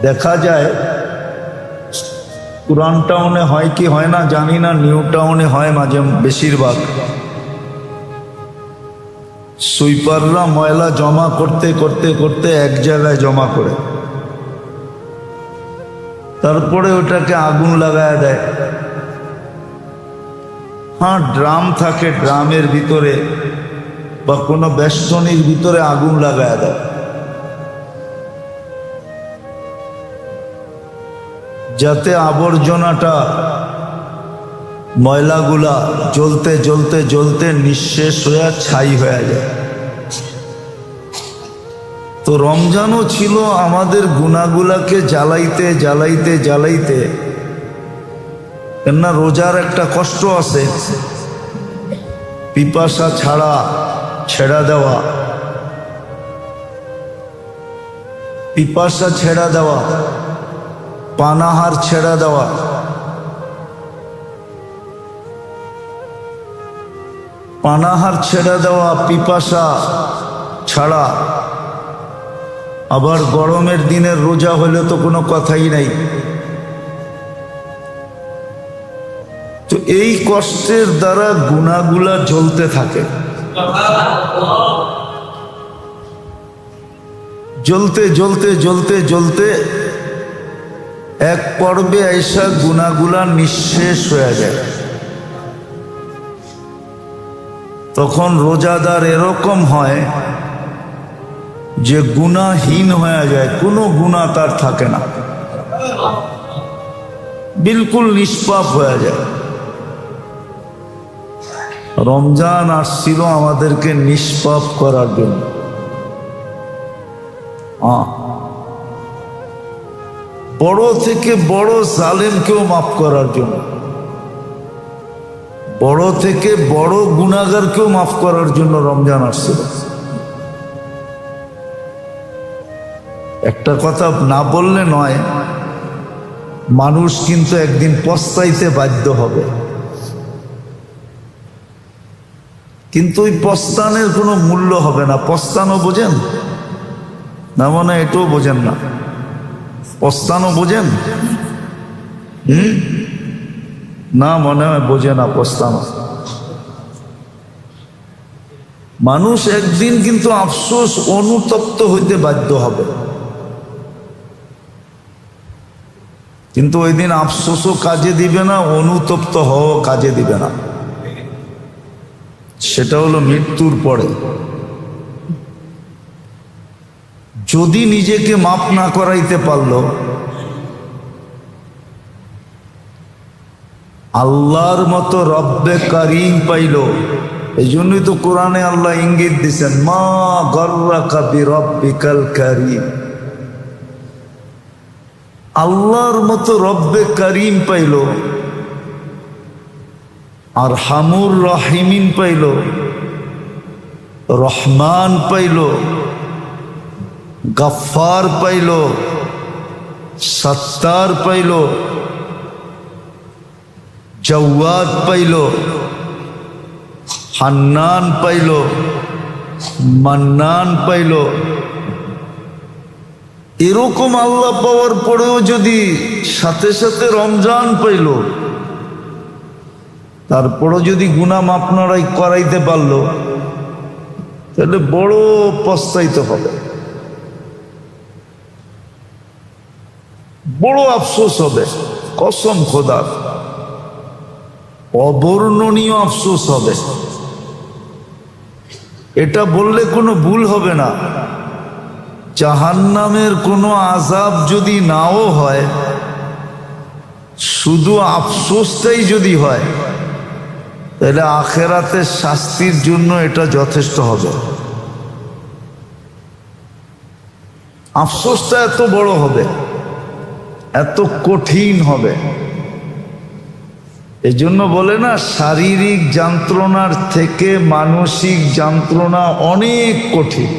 দেখা যায় পুরান টাউনে হয় কি হয় না জানি না, নিউ টাউনে হয় মাঝে বেশিরভাগ, সুইপাররা ময়লা জমা করতে করতে করতে এক জায়গায় জমা করে, তারপরে ওটাকে আগুন লাগায় দেয়। হ্যাঁ, ড্রাম থাকে, ড্রামের ভিতরে বা কোনো বেষ্টনীর ভিতরে আগুন লাগায় দেয়, যাতে আবর্জনাটা ময়লাগুলা জ্বলতে জ্বলতে জ্বলতে নিঃশেষ হয়ে ছাই হয়ে যায়। তো রমজানও ছিল আমাদের গুনাহগুলাকে জ্বালাইতে জ্বালাইতে জ্বালাইতে। কেননা রোজার একটা কষ্ট আছে, পিপাসা ছাড়া ছেড়া দেওয়া, পিপাসা ছেড়া দেওয়া, পানাহার ছেড়া দেওয়া, পানাহার ছেড়ে দেওয়া, পিপাসা ছাড়া। আবার গরমের দিনের রোজা হলে তো কোনো কথাই নাই। তো এই কষ্টের দ্বারা গুনাহগুলা জ্বলতে থাকে, জ্বলতে জ্বলতে জ্বলতে জ্বলতে এক পর্বে আইসা গুনাহগুলা নিঃশেষ হয়ে যায়। তখন রোজাদার এরকম হয় যে গুনাহীন হয়ে যায়, কোনো গুনাহ তার থাকে না, বিলকুল নিষ্পাপ হয়ে যায়। রমজান আসছিল আমাদেরকে নিষ্পাপ করার জন্য। বড় থেকে বড় জালেমকেও মাফ করার জন্য, বড় থেকে বড় গুনাহগারকেও মাফ করার জন্য রমজান আসছিল। একটা কথা না বললে নয়, মানুষ কিন্তু একদিন পস্তাইতে বাধ্য হবে, কিন্তু ওই পস্তানের কোনো মূল্য হবে না। পস্তানো বোঝেন না? মানে এটাও বোঝেন না? পস্তানো বোঝেন? না, মনে হয় বোঝে না পস্তানো। মানুষ একদিন কিন্তু আফসোস অনুতপ্ত হইতে বাধ্য হবে, কিন্তু ওই দিন আফসোসও কাজে দিবে না, অনুতপ্ত হওয়া কাজে দিবে না। সেটা হলো মৃত্যুর পরে। যদি নিজেকে মাফ না করাইতে পারলো, আল্লাহর মতো রব্বে কারীম পাইল। এই জন্যই তো কোরআনে আল্লাহ ইঙ্গিত দিচ্ছেন, মা গর্রাকা বিরব্বিকাল কারীম। আল্লাহর মতো রব্বে কারীম পাইল, আর হামুর রহিমিন পাইল, রহমান পাইল, গফফার পাইল, সত্তার পাইল, জওয়াদ পাইল, হান্নান পাইল, মান্নান পাইল। এরকম আল্লাহ পাওয়ার পরেও যদি সাথে সাথে রমজান পাইল, তারপরও যদি গুনাহ মাফ করাইতে পারলো, তাহলে বড় পস্তাইতে হবে, বড় আফসোস হবে। কসম খোদার, অবর্ণনীয় আফসোস হবে। এটা বললে কোনো ভুল হবে না। জাহান্নামের কোনো আযাব যদি নাও হয়, শুধু আফসোসটাই যদি হয়, তাহলে আখিরাতের শাস্তির জন্য এটা যথেষ্ট হবে। আফসোসটা এত বড় হবে, এত কঠিন হবে। এই জন্য বলে না, শারীরিক যন্ত্রণার থেকে মানসিক যন্ত্রণা অনেক কঠিন।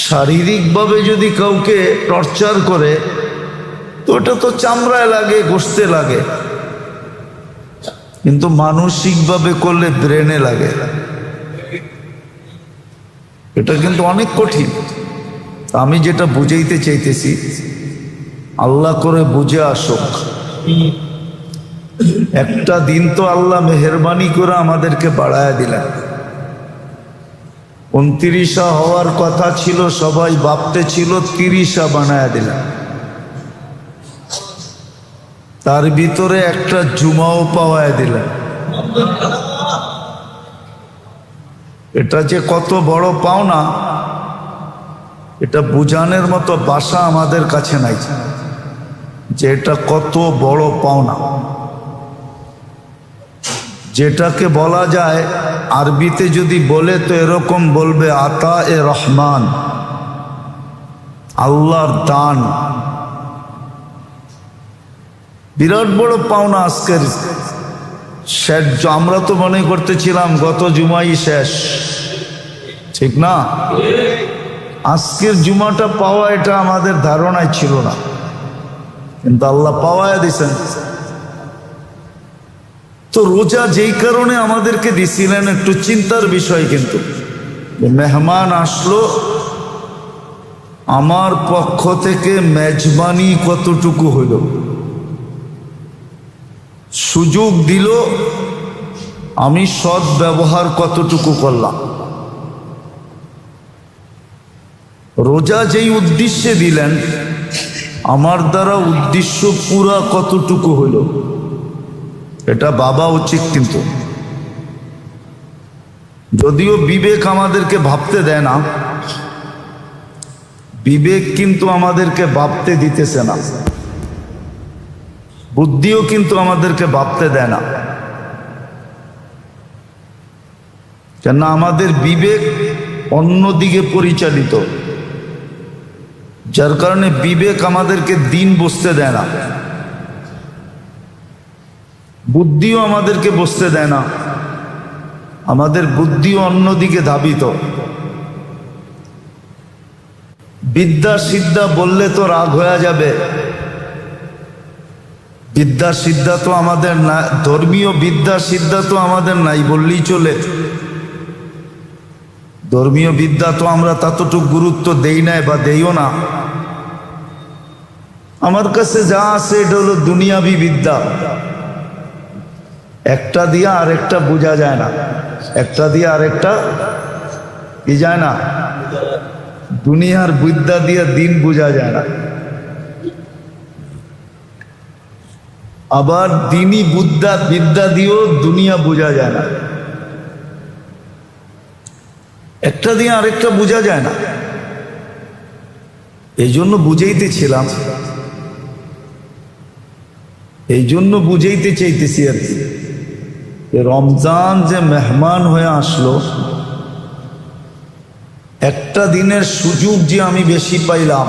শারীরিকভাবে যদি কাউকে টর্চার করে তো ওটা তো চামড়ায় লাগে, গোশতে লাগে, কিন্তু মানসিকভাবে করলে ব্রেনে লাগে। এটা কিন্তু অনেক কঠিন। আমি যেটা বুঝাইতে চাইতেছি, আল্লাহ করে বুঝে আসুক। একটা দিন তো আল্লাহ মেহেরবানি করে আমাদেরকে বাড়ায়া দিলেন। 29 হওয়ার কথা ছিল, সবাই ভাবতে ছিল 30 বানায়া দিলেন। তার ভিতরে একটা জুমাও পাওয়ায় দিলেন। এটা যে কত বড় পাওনা, এটা বুঝানোর মতো ভাষা আমাদের কাছে নাই যে এটা কত বড় পাওনা। যেটাকে বলা যায়, আরবিতে যদি বলে তো এরকম বলবে, আতা এ রহমান, আল্লাহর দান। বিরাট বড় পাওনা আজকের শেষ। আমরা তো মনে করতেছিলাম গত জুমাই শেষ, ঠিক না? আজকের জুমাটা পাওয়া এটা আমাদের ধারণায় ছিল না, কিন্তু আল্লাহ পাওয়ায় দিছেন। তো রোজা যেই কারণে আমাদেরকে দিছিলেন, একটু চিন্তার বিষয় কিন্তু, মেহমান আসলো, আমার পক্ষ থেকে মেজবানি কতটুকু হইল, সুযোগ দিল, আমি সৎ ব্যবহার কতটুকু করলাম। রোজা যেই উদ্দেশ্যে দিলেন, আমার দ্বারা উদ্দেশ্য পুরা কতটুকু হইল, এটা ভাবা উচিত। কিন্তু যদিও বিবেক আমাদেরকে ভাবতে দেয় না, বিবেক কিন্তু আমাদেরকে ভাবতে দিতেছে না, বুদ্ধিও কিন্তু আমাদেরকে ভাবতে দেয় না। কেন? আমাদের বিবেক অন্যদিকে পরিচালিত, যার কারণে বিবেক আমাদেরকে দিন বুঝতে দেয় না, বুদ্ধিও আমাদেরকে বুঝতে দেয় না। আমাদের বুদ্ধিও অন্যদিকে ধাবিত। বিদ্যা সিদ্ধা বললে তো রাগ হয়ে যাবে। বিদ্যা সিদ্ধা তো আমাদের না, ধর্মীয় বিদ্যা সিদ্ধা তো আমাদের নাই বললেই চলে। ধর্মীয় বিদ্যা তো আমরা ততটুকু গুরুত্ব দেই নাই বা দেইও না। আমার কাছে যা আছে এটা হলো দুনিয়াবি বিদ্যা। একটা দিয়ে আরেকটা বোঝা যায় না, একটা দিয়ে আরেকটা কি যায় না। দুনিয়ার বিদ্যা দিয়ে দিন বোঝা যায় না, আবার দিনই বিদ্যা দিয়েও দুনিয়া বোঝা যায় না। একটা দিয়ে আরেকটা বোঝা যায় না। এই জন্য বুঝাইতেছিলাম, এই জন্য বুঝাইতে চাইতেছি আর কি, রমজান যে মেহমান হয়ে আসলো, একটা দিনের সুযোগ যে আমি বেশি পাইলাম,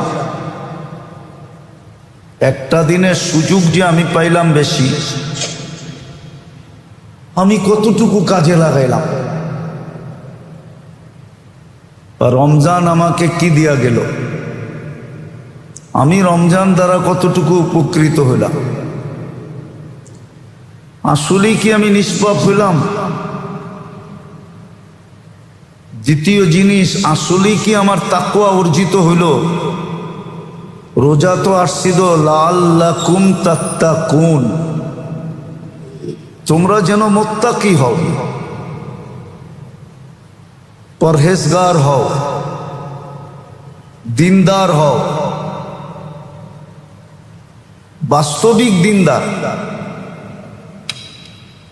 একটা দিনের সুযোগ যে আমি পাইলাম বেশি, আমি কতটুকু কাজে লাগাইলাম। রমজান আমাকে কি দিয়া গেল, আমি রমজান দ্বারা কতটুকু উপকৃত হইলাম। আসলেই কি আমি নিষ্পাপ হইলাম? দ্বিতীয় জিনিস, আসলেই কি আমার তাকওয়া অর্জিত হইল? রোজা তো আসছিল লাআল্লাকুম তাত্তাকুন, তোমরা যেন মুত্তাকি হও, পরহেজগার হও, দিনদার হও, বাস্তবিক দিনদার,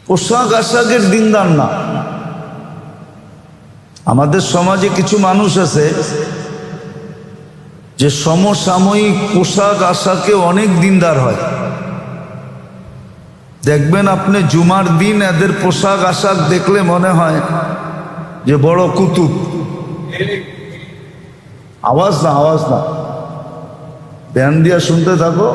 পোশাক আশাকের দিনদার না। আমাদের সমাজে কিছু মানুষ আছে যে সমসাময়িক পোশাক আশাকে অনেক দিনদার হয়। দেখবেন আপনি জুমার দিন এদের পোশাক আশাক দেখলে মনে হয় যে বড় কুতুব। আওয়াজ না ধ্যান দিয়া শুনতে থাকো।